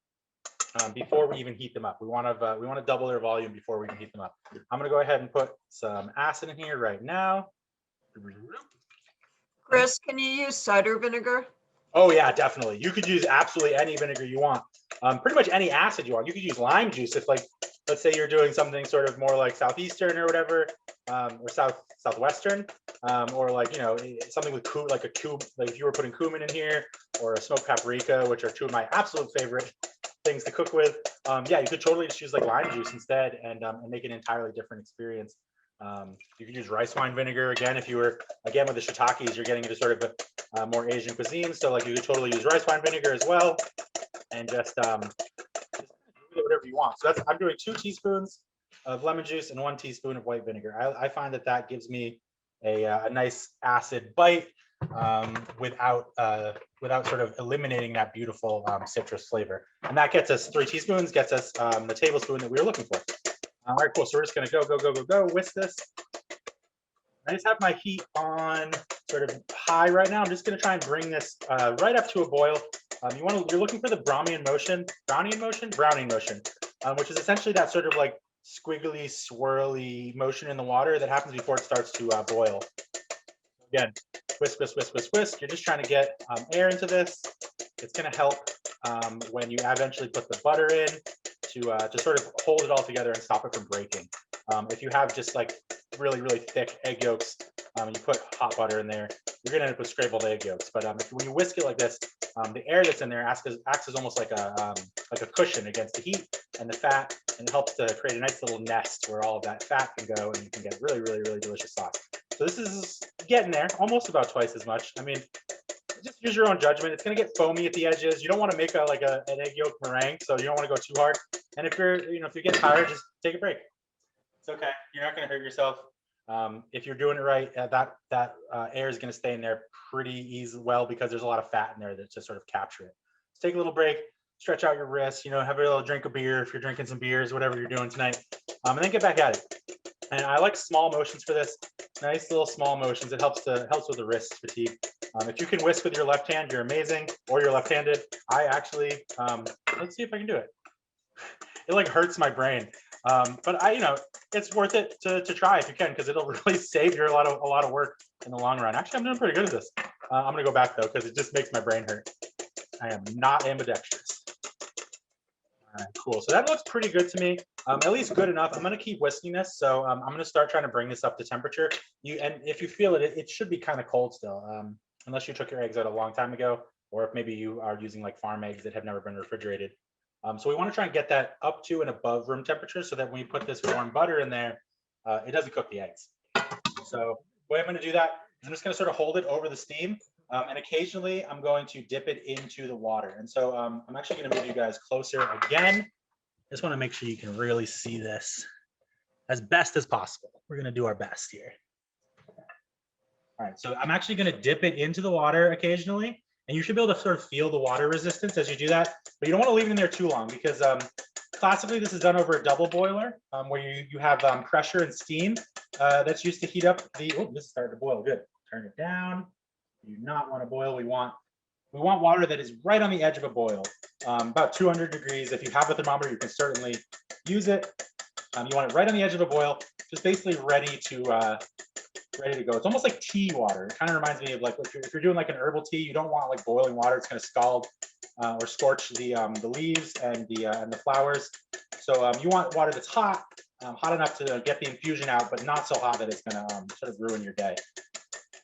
before we even heat them up. We want to double their volume before we can heat them up. I'm going to go ahead and put some acid in here right now. Chris, can you use cider vinegar? Oh yeah, definitely. You could use absolutely any vinegar you want. Pretty much any acid you want. You could use lime juice if, like, let's say you're doing something sort of more like southeastern or whatever, or southwestern, or like, you know, something with like like if you were putting cumin in here, or a smoked paprika, which are two of my absolute favorite things to cook with. Yeah, you could totally just use like lime juice instead, and make an entirely different experience. You could use rice wine vinegar again if you were, again, with the shiitakes, you're getting into sort of more Asian cuisine. So like you could totally use rice wine vinegar as well, and just whatever you want. So I'm doing 2 teaspoons of lemon juice and 1 teaspoon of white vinegar. I find that gives me a nice acid bite without sort of eliminating that beautiful citrus flavor. And that gets us 3 teaspoons, gets us the tablespoon that we were looking for. All right, cool. So we're just going to go whisk this. I just have my heat on sort of high right now. I'm just going to try and bring this right up to a boil. You're looking for the Brownian motion, which is essentially that sort of like squiggly, swirly motion in the water that happens before it starts to boil. Again, whisk, whisk, whisk, whisk, whisk. You're just trying to get air into this. It's going to help when you eventually put the butter in to sort of hold it all together and stop it from breaking. If you have just like really, really thick egg yolks, and you put hot butter in there, you're going to end up with scrambled egg yolks. But when you whisk it like this, the air that's in there acts as almost like a cushion against the heat and the fat, and it helps to create a nice little nest where all of that fat can go, and you can get really, really, really delicious sauce. So this is getting there, almost about twice as much. I mean, just use your own judgment. It's going to get foamy at the edges. You don't want to make an egg yolk meringue, so you don't want to go too hard. And if you get tired, just take a break. It's okay. You're not going to hurt yourself. If you're doing it right, that air is going to stay in there pretty well because there's a lot of fat in there that just sort of capture it. So take a little break, stretch out your wrists, have a little drink of beer if you're drinking some beers, whatever you're doing tonight, and then get back at it. And I like small motions for this. Nice little small motions. It helps with the wrist fatigue. If you can whisk with your left hand, you're amazing, or you're left-handed. I actually, let's see if I can do it. It like hurts my brain. But it's worth it to try if you can, because it'll really save you a lot of work in the long run. Actually, I'm doing pretty good at this. I'm gonna go back though, because it just makes my brain hurt. I am not ambidextrous. All right, cool. So that looks pretty good to me. At least good enough. I'm gonna keep whisking this. So I'm gonna start trying to bring this up to temperature. And if you feel it should be kind of cold still, unless you took your eggs out a long time ago, or if maybe you are using like farm eggs that have never been refrigerated. So we want to try and get that up to and above room temperature so that when you put this warm butter in there, it doesn't cook the eggs. So the way I'm going to do that is I'm just going to sort of hold it over the steam. And occasionally I'm going to dip it into the water. And so I'm actually going to move you guys closer again. Just want to make sure you can really see this as best as possible. We're going to do our best here. All right, so I'm actually going to dip it into the water occasionally. And you should be able to sort of feel the water resistance as you do that. But you don't want to leave it in there too long, because classically this is done over a double boiler where you have pressure and steam that's used to heat up this is starting to boil. Good. Turn it down. You do not want to boil. We want water that is right on the edge of a boil, about 200 degrees. If you have a thermometer, you can certainly use it. You want it right on the edge of a boil, just basically ready to go. It's almost like tea water. It kind of reminds me of like if you're doing like an herbal tea, you don't want like boiling water. It's going to scald or scorch the leaves and the flowers. So you want water that's hot enough to get the infusion out, but not so hot that it's going to sort of ruin your day.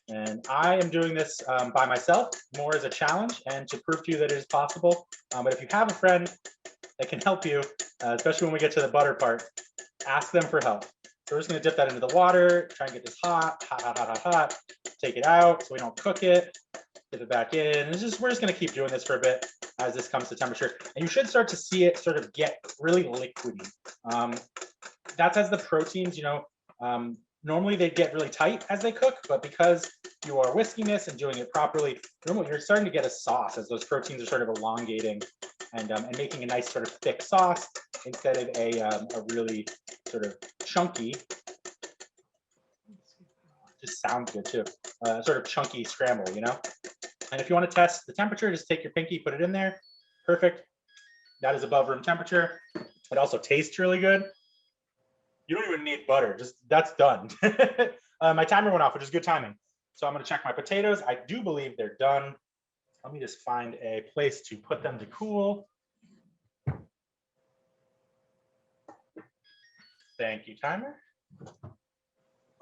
And I am doing this by myself, more as a challenge and to prove to you that it is possible. But if you have a friend that can help you, especially when we get to the butter part, ask them for help. So we're just going to dip that into the water, try and get this hot. Take it out so we don't cook it. Dip it back in. We're just going to keep doing this for a bit as this comes to temperature. And you should start to see it sort of get really liquidy. That's as the proteins, normally they get really tight as they cook, but because you are whisking this and doing it properly, you're starting to get a sauce as those proteins are sort of elongating and making a nice sort of thick sauce. instead of a really sort of chunky, just sounds good too, sort of chunky scramble, you know? And if you want to test the temperature, just take your pinky, put it in there. Perfect. That is above room temperature. It also tastes really good. You don't even need butter, just that's done. My timer went off, which is good timing. So I'm gonna check my potatoes. I do believe they're done. Let me just find a place to put them to cool. Thank you, timer.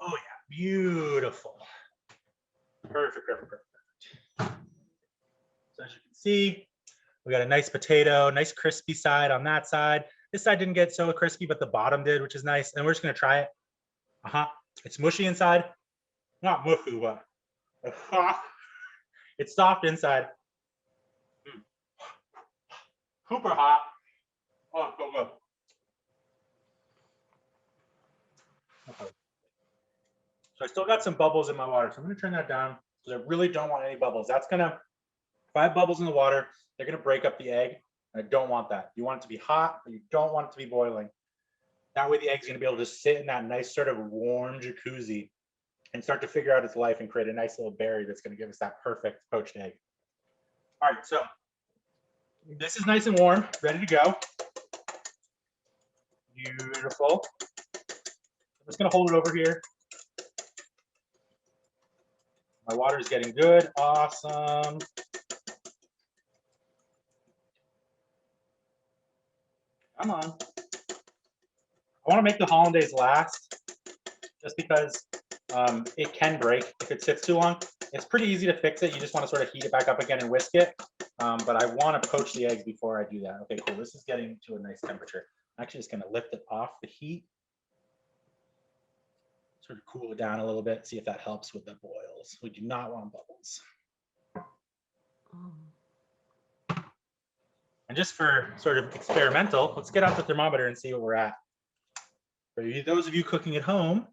Oh yeah, beautiful. Perfect, perfect, perfect. So as you can see, we got a nice potato, nice crispy side on that side. This side didn't get so crispy, but the bottom did, which is nice. And we're just gonna try it. It's mushy inside. Not mushy, but it's soft inside. Super hot. Oh, so good. Okay. So I still got some bubbles in my water. So I'm gonna turn that down because I really don't want any bubbles. That's gonna, if I have bubbles in the water, they're gonna break up the egg. I don't want that. You want it to be hot, but you don't want it to be boiling. That way the egg's gonna be able to sit in that nice sort of warm jacuzzi and start to figure out its life and create a nice little berry that's gonna give us that perfect poached egg. All right, so this is nice and warm, ready to go. Beautiful. I'm just gonna hold it over here. My water is getting good, awesome. Come on. I wanna make the hollandaise last just because it can break if it sits too long. It's pretty easy to fix it. You just wanna sort of heat it back up again and whisk it. But I wanna poach the eggs before I do that. Okay, cool, this is getting to a nice temperature. I'm actually just gonna lift it off the heat. Sort of cool it down a little bit, see if that helps with the boils. We do not want bubbles. And just for sort of experimental, let's get out the thermometer and see what we're at. For those of you cooking at home,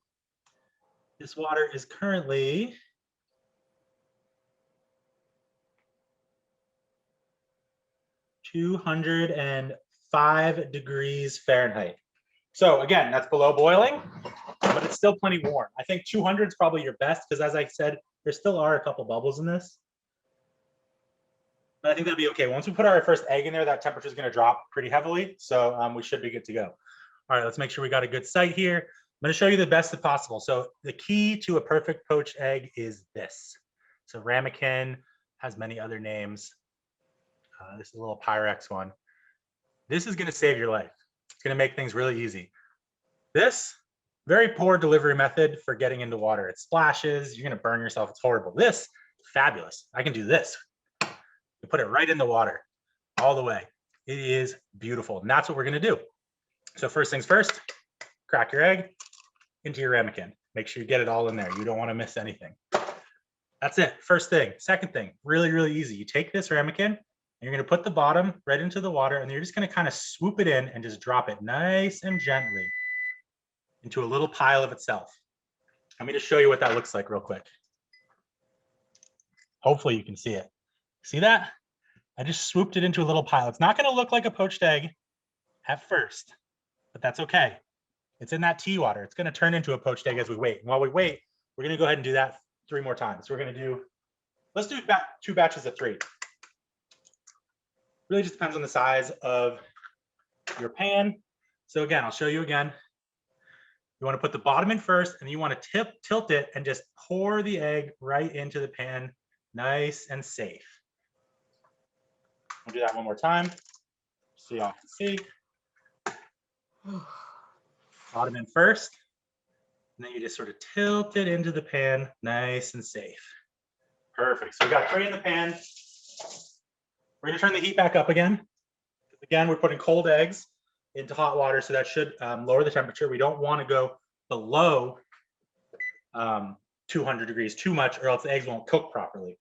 this water is currently 205 degrees Fahrenheit. So again, that's below boiling, but it's still plenty warm. I think 200 is probably your best because as I said, there still are a couple bubbles in this. But I think that'll be okay. Once we put our first egg in there, that temperature is going to drop pretty heavily. So we should be good to go. All right, let's make sure we got a good sight here. I'm going to show you the best as possible. So the key to a perfect poached egg is this. So ramekin has many other names. This is a little Pyrex one. This is going to save your life. It's going to make things really easy. This, very poor delivery method for getting into water. It splashes, you're going to burn yourself. It's horrible. This, fabulous. I can do this. You put it right in the water, all the way. It is beautiful. And that's what we're going to do. So first things first, crack your egg into your ramekin. Make sure you get it all in there. You don't want to miss anything. That's it. First thing. Second thing, really, really easy. You take this ramekin, and you're going to put the bottom right into the water, and you're just going to kind of swoop it in and just drop it nice and gently into a little pile of itself. Let me just show you what that looks like real quick. Hopefully you can see it. See that? I just swooped it into a little pile. It's not going to look like a poached egg at first, but that's okay. It's in that tea water. It's going to turn into a poached egg as we wait. And while we wait, we're going to go ahead and do that 3 more times. So we're going to do, let's do 2 batches of 3. Really just depends on the size of your pan. So again, I'll show you again. You want to put the bottom in first, and you want to tilt it and just pour the egg right into the pan, nice and safe. We'll do that 1 more time so y'all can see. Bottom in first, and then you just sort of tilt it into the pan, nice and safe. Perfect. So we got 3 in the pan. We're going to turn the heat back up again. Again, we're putting cold eggs into hot water, so that should lower the temperature. We don't want to go below 200 degrees too much, or else the eggs won't cook properly.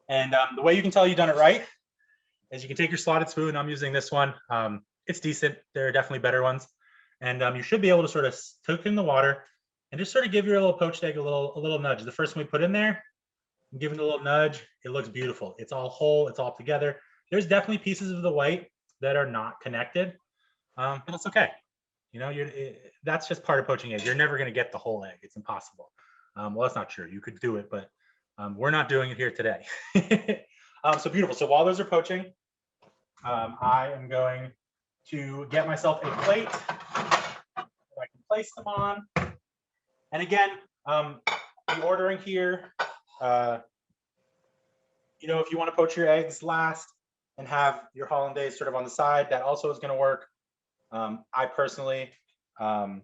And the way you can tell you've done it right is you can take your slotted spoon. I'm using this one. It's decent. There are definitely better ones. And you should be able to sort of cook in the water and just sort of give your little poached egg a little nudge. The first one we put in there, give it a little nudge. It looks beautiful. It's all whole. It's all together. There's definitely pieces of the white that are not connected. but it's okay. You know, that's just part of poaching eggs. You're never going to get the whole egg. It's impossible. Well, that's not true. You could do it, but we're not doing it here today. So beautiful. So while those are poaching, I am going to get myself a plate that I can place them on. And again, the ordering here, you know, if you want to poach your eggs last and have your hollandaise sort of on the side, that also is going to work. I personally, I'm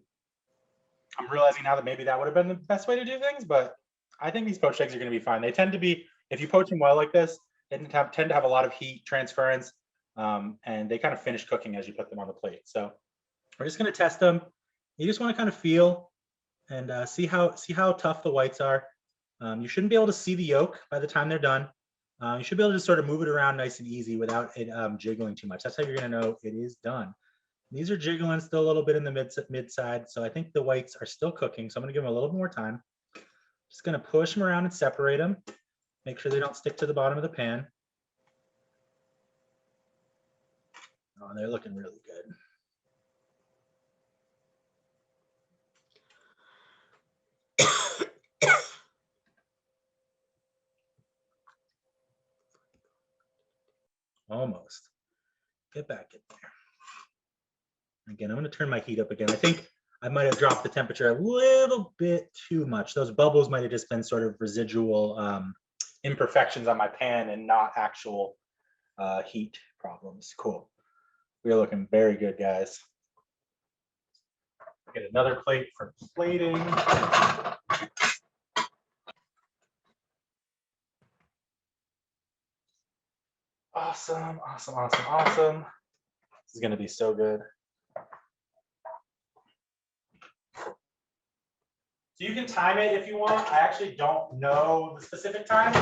realizing now that maybe that would have been the best way to do things, but I think these poached eggs are going to be fine. They tend to be, if you poach them well like this, they tend to have a lot of heat transference, and they kind of finish cooking as you put them on the plate. So we're just going to test them. You just want to kind of feel and see how tough the whites are. You shouldn't be able to see the yolk by the time they're done. You should be able to sort of move it around nice and easy without it jiggling too much. That's how you're going to know it is done. These are jiggling still a little bit in the mid side, so I think the whites are still cooking. So I'm going to give them a little more time. Just going to push them around and separate them. Make sure they don't stick to the bottom of the pan. Oh, they're looking really good. Almost. Get back in there. Again, I'm going to turn my heat up again. I think I might have dropped the temperature a little bit too much. Those bubbles might have just been sort of residual imperfections on my pan and not actual heat problems. Cool. We're looking very good, guys. Get another plate for plating. Awesome, awesome, awesome, awesome. This is going to be so good. So you can time it if you want. I actually don't know the specific time.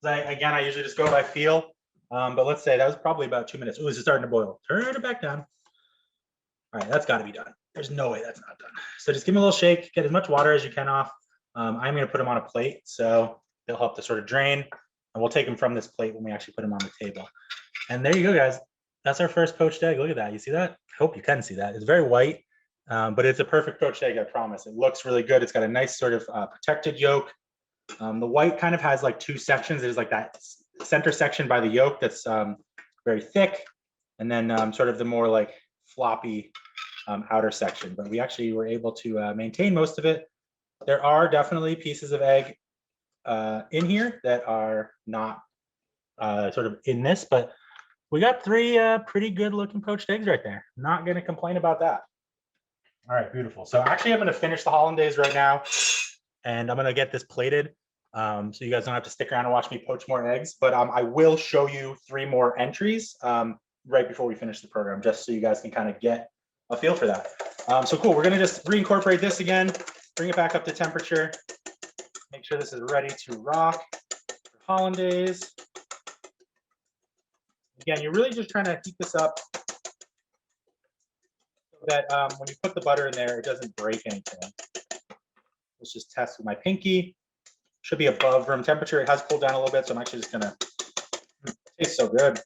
Again, I usually just go by feel. But let's say that was probably about 2 minutes. Oh, this is starting to boil. Turn it back down. All right, that's got to be done. There's no way that's not done. So just give them a little shake. Get as much water as you can off. I'm going to put them on a plate, so they'll help to sort of drain. And we'll take them from this plate when we actually put them on the table. And there you go, guys. That's our first poached egg. Look at that. You see that? I hope you can see that. It's very white. But it's a perfect poached egg, I promise. It looks really good. It's got a nice sort of protected yolk. The white kind of has like two sections. There's like that center section by the yolk that's very thick, and then sort of the more like floppy outer section. But we actually were able to maintain most of it. There are definitely pieces of egg in here that are not sort of in this, but we got three pretty good looking poached eggs right there. Not going to complain about that. All right, beautiful. So actually I'm going to finish the hollandaise right now, and I'm going to get this plated so you guys don't have to stick around and watch me poach more eggs. But I will show you 3 more entries right before we finish the program, just so you guys can kind of get a feel for that. So cool. We're going to just reincorporate this again, bring it back up to temperature, make sure this is ready to rock for hollandaise. Again, you're really just trying to heat this up that when you put the butter in there, it doesn't break anything. Let's just test with my pinky. Should be above room temperature. It has cooled down a little bit, so I'm actually just gonna, it tastes so good.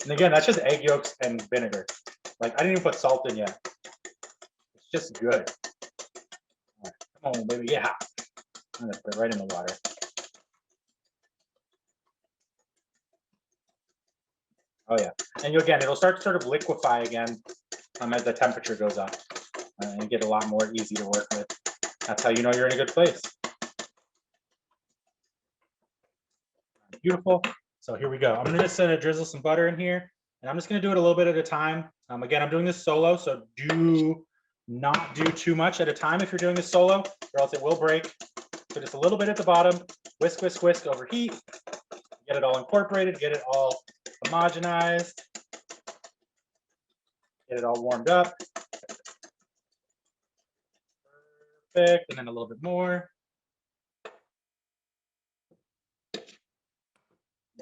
And again, that's just egg yolks and vinegar. Like, I didn't even put salt in yet. It's just good. All right, come on, baby, yeah. I'm gonna put it right in the water. Oh yeah, and again, it'll start to sort of liquefy again as the temperature goes up, and get a lot more easy to work with. That's how you know you're in a good place. Beautiful. So here we go. I'm gonna just drizzle some butter in here, and I'm just gonna do it a little bit at a time. Again, I'm doing this solo, so do not do too much at a time if you're doing this solo, or else it will break. So just a little bit at the bottom, whisk, whisk, whisk over heat, get it all incorporated, get it all homogenized, get it all warmed up. Perfect, and then a little bit more.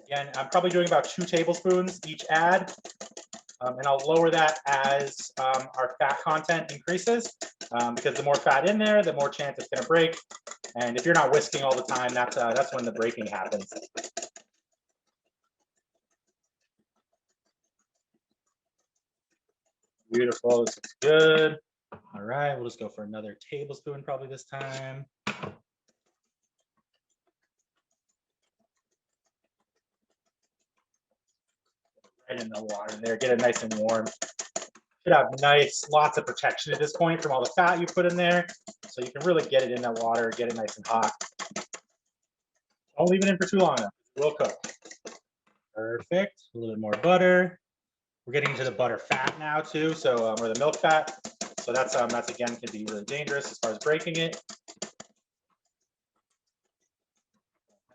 Again, I'm probably doing about 2 tablespoons each add, and I'll lower that as our fat content increases, because the more fat in there, the more chance it's going to break. And if you're not whisking all the time, that's when the breaking happens. Beautiful, this is good. All right, we'll just go for another tablespoon probably this time. Right in the water there, get it nice and warm. Should have nice, lots of protection at this point from all the fat you put in there. So you can really get it in that water, get it nice and hot. Don't leave it in for too long though, it will cook. Perfect, a little bit more butter. We're getting into the butter fat now too, so or the milk fat. So that's again can be really dangerous as far as breaking it.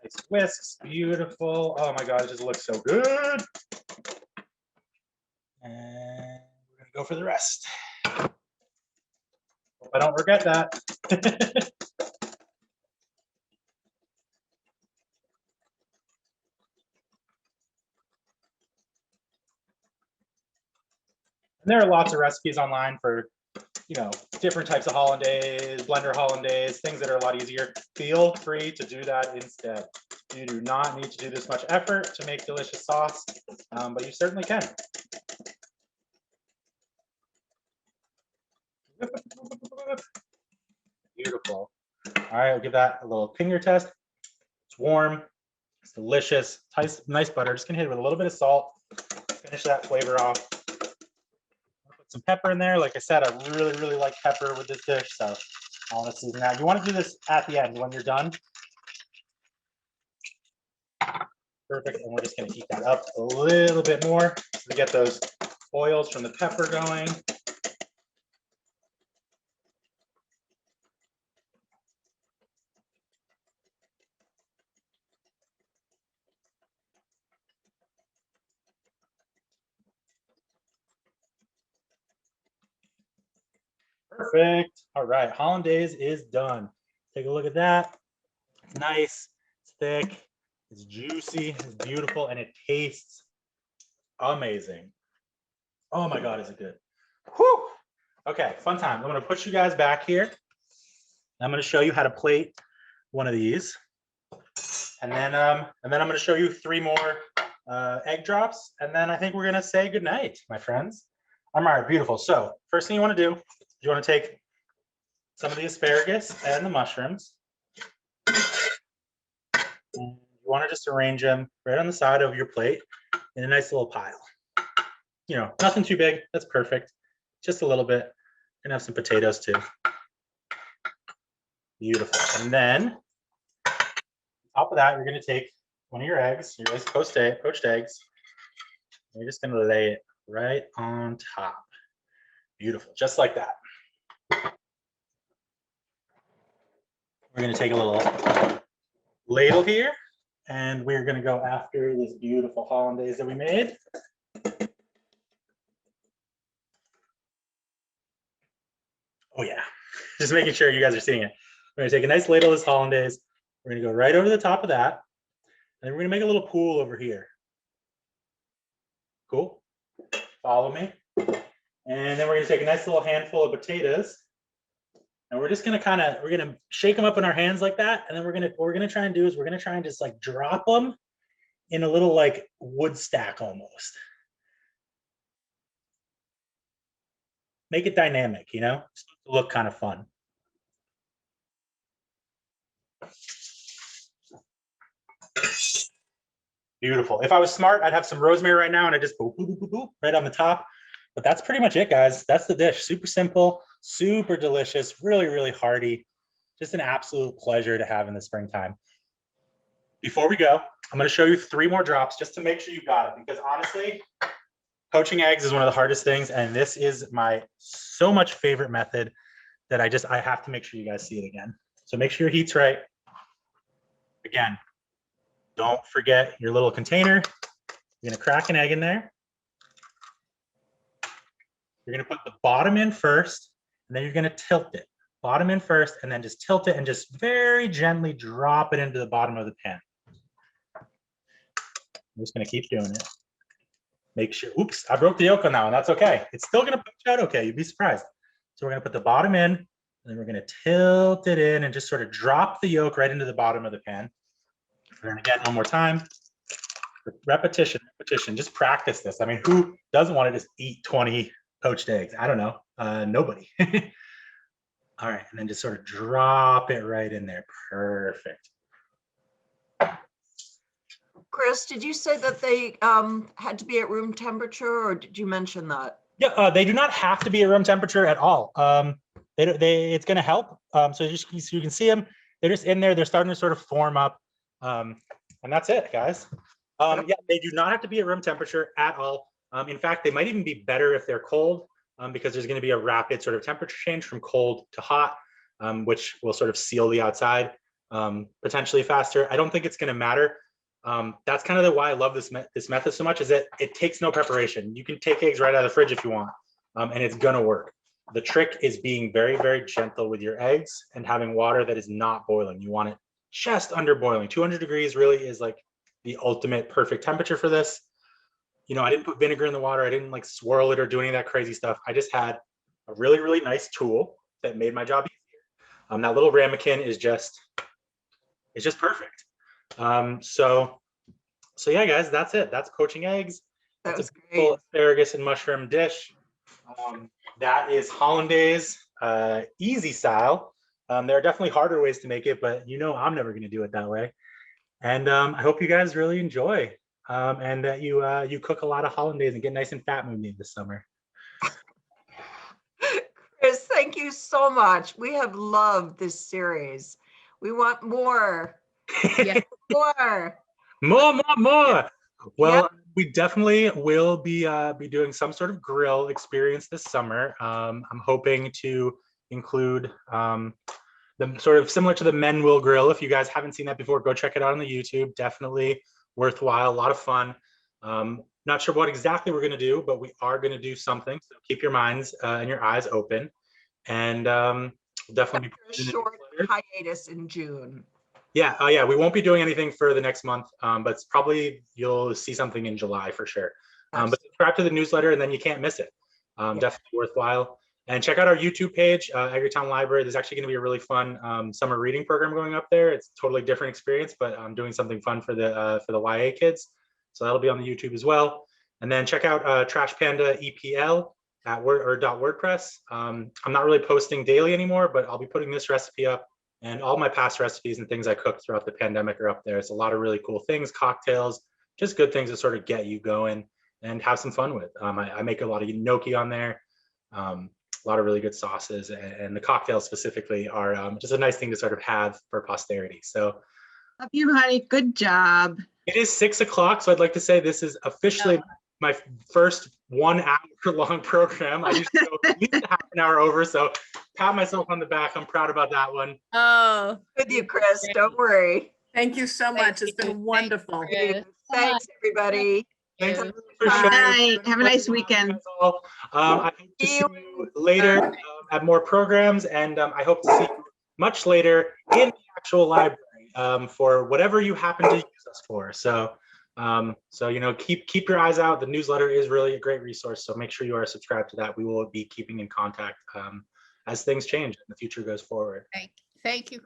Nice whisks, beautiful. Oh my God, it just looks so good. And we're gonna go for the rest. Hope I don't forget that. And there are lots of recipes online for, you know, different types of hollandaise, blender hollandaise, things that are a lot easier. Feel free to do that instead. You do not need to do this much effort to make delicious sauce, but you certainly can. Beautiful. All right, I'll give that a little finger test. It's warm, it's delicious, nice butter. Just gonna hit it with a little bit of salt, finish that flavor off. Put some pepper in there. Like I said, I really like pepper with this dish, so I want to season that. You want to do this at the end when you're done. Perfect, and we're just gonna heat that up a little bit more to get those oils from the pepper going. Perfect. All right, hollandaise is done. Take a look at that. It's nice, it's thick, it's juicy, it's beautiful, and it tastes amazing. Oh my God, is it good? Whew. Okay, fun time. I'm gonna put you guys back here. I'm gonna show you how to plate one of these. And then I'm gonna show you 3 more egg drops. And then I think we're gonna say goodnight, my friends. All right, beautiful. So first thing you wanna do, you wanna take some of the asparagus and the mushrooms. And you wanna just arrange them right on the side of your plate in a nice little pile. You know, nothing too big, that's perfect. Just a little bit. Gonna have some potatoes too. Beautiful. And then, on top of that, you're gonna take one of your eggs, your nice poached eggs. You're just gonna lay it right on top. Beautiful, just like that. We're gonna take a little ladle here, and we're gonna go after this beautiful hollandaise that we made. Oh yeah, just making sure you guys are seeing it. We're gonna take a nice ladle of this hollandaise. We're gonna go right over the top of that, and then we're gonna make a little pool over here. Cool, follow me. And then we're gonna take a nice little handful of potatoes, and we're just gonna we're gonna shake them up in our hands like that, and then what we're gonna try and do is we're gonna try and just like drop them in a little like wood stack almost. Make it dynamic, you know, just to look kind of fun. Beautiful. If I was smart, I'd have some rosemary right now and I just boop, boop, boop, boop, boop, right on the top. But that's pretty much it, guys. That's the dish. Super simple, super delicious, really hearty. Just an absolute pleasure to have in the springtime. Before we go, I'm going to show you 3 more drops just to make sure you got it. Because honestly, poaching eggs is one of the hardest things. And this is my so much favorite method that I have to make sure you guys see it again. So make sure your heat's right. Again, don't forget your little container. You're gonna crack an egg in there. You're gonna put the bottom in first, and then you're gonna tilt it. Bottom in first, and then just tilt it and just very gently drop it into the bottom of the pan. I'm just gonna keep doing it. Make sure, oops, I broke the yolk on that one, that's okay. It's still gonna poach out okay, you'd be surprised. So we're gonna put the bottom in, and then we're gonna tilt it in and just sort of drop the yolk right into the bottom of the pan. We're gonna get one more time. Repetition, just practice this. I mean, who doesn't want to just eat 20 poached eggs? I don't know. Nobody. All right, and then just sort of drop it right in there. Perfect. Chris, did you say that they had to be at room temperature, or did you mention that? Yeah, they do not have to be at room temperature at all. It's going to help. So you can see them. They're just in there. They're starting to sort of form up, and that's it, guys. Yeah, they do not have to be at room temperature at all. In fact, they might even be better if they're cold, because there's going to be a rapid sort of temperature change from cold to hot, which will sort of seal the outside potentially faster. I don't think it's going to matter. That's kind of why I love this method so much, is that it takes no preparation. You can take eggs right out of the fridge if you want, and it's gonna work. The trick is being very, very gentle with your eggs and having water that is not boiling. You want it just under boiling. 200 degrees really is like the ultimate perfect temperature for this. You know, I didn't put vinegar in the water. I didn't like swirl it or do any of that crazy stuff. I just had a really, really nice tool that made my job easier. That little ramekin is just perfect. So yeah, guys, that's it. That's poaching eggs. That That's was a beautiful great. asparagus and mushroom dish. That is hollandaise, easy style. There are definitely harder ways to make it, but you know I'm never going to do it that way. And I hope you guys really enjoy, and that you cook a lot of hollandaise and get nice and fat with me this summer. Chris, thank you so much. We have loved this series. We want more. Yeah. More. More. Well, Yep. we definitely will be doing some sort of grill experience this summer. I'm hoping to include the sort of similar to the Men Will Grill. If you guys haven't seen that before, go check it out on the YouTube. Definitely worthwhile, a lot of fun. Not sure what exactly we're going to do, but we are going to do something. So keep your minds and your eyes open, and definitely A short hiatus in June. Yeah, yeah, we won't be doing anything for the next month, but it's probably you'll see something in July for sure. But subscribe to the newsletter, and then you can't miss it. Definitely worthwhile. And check out our YouTube page, Edgartown Library. There's actually going to be a really fun summer reading program going up there. It's a totally different experience, but I'm doing something fun for the YA kids. So that'll be on the YouTube as well. And then check out Trash Panda EPL at .wordpress. I'm not really posting daily anymore, but I'll be putting this recipe up. And all my past recipes and things I cooked throughout the pandemic are up there. It's a lot of really cool things, cocktails, just good things to sort of get you going and have some fun with. I make a lot of gnocchi on there, a lot of really good sauces, and the cocktails specifically are just a nice thing to sort of have for posterity. So, Love you, honey. Good job. it is 6 o'clock, so I'd like to say this is officially my first 1 hour long program. I usually go at least half an hour over, so pat myself on the back. I'm proud about that one. Oh, With you, Chris. Don't worry. thank you so much. It's been wonderful. Thanks, everybody. Thanks you. for All sharing. right. Have a nice weekend. I hope to see you later at more programs, and I hope to see you much later in the actual library for whatever you happen to use us for. So, you know, keep your eyes out. The newsletter is really a great resource, so make sure you are subscribed to that. We will be keeping in contact as things change and the future goes forward. Thank you.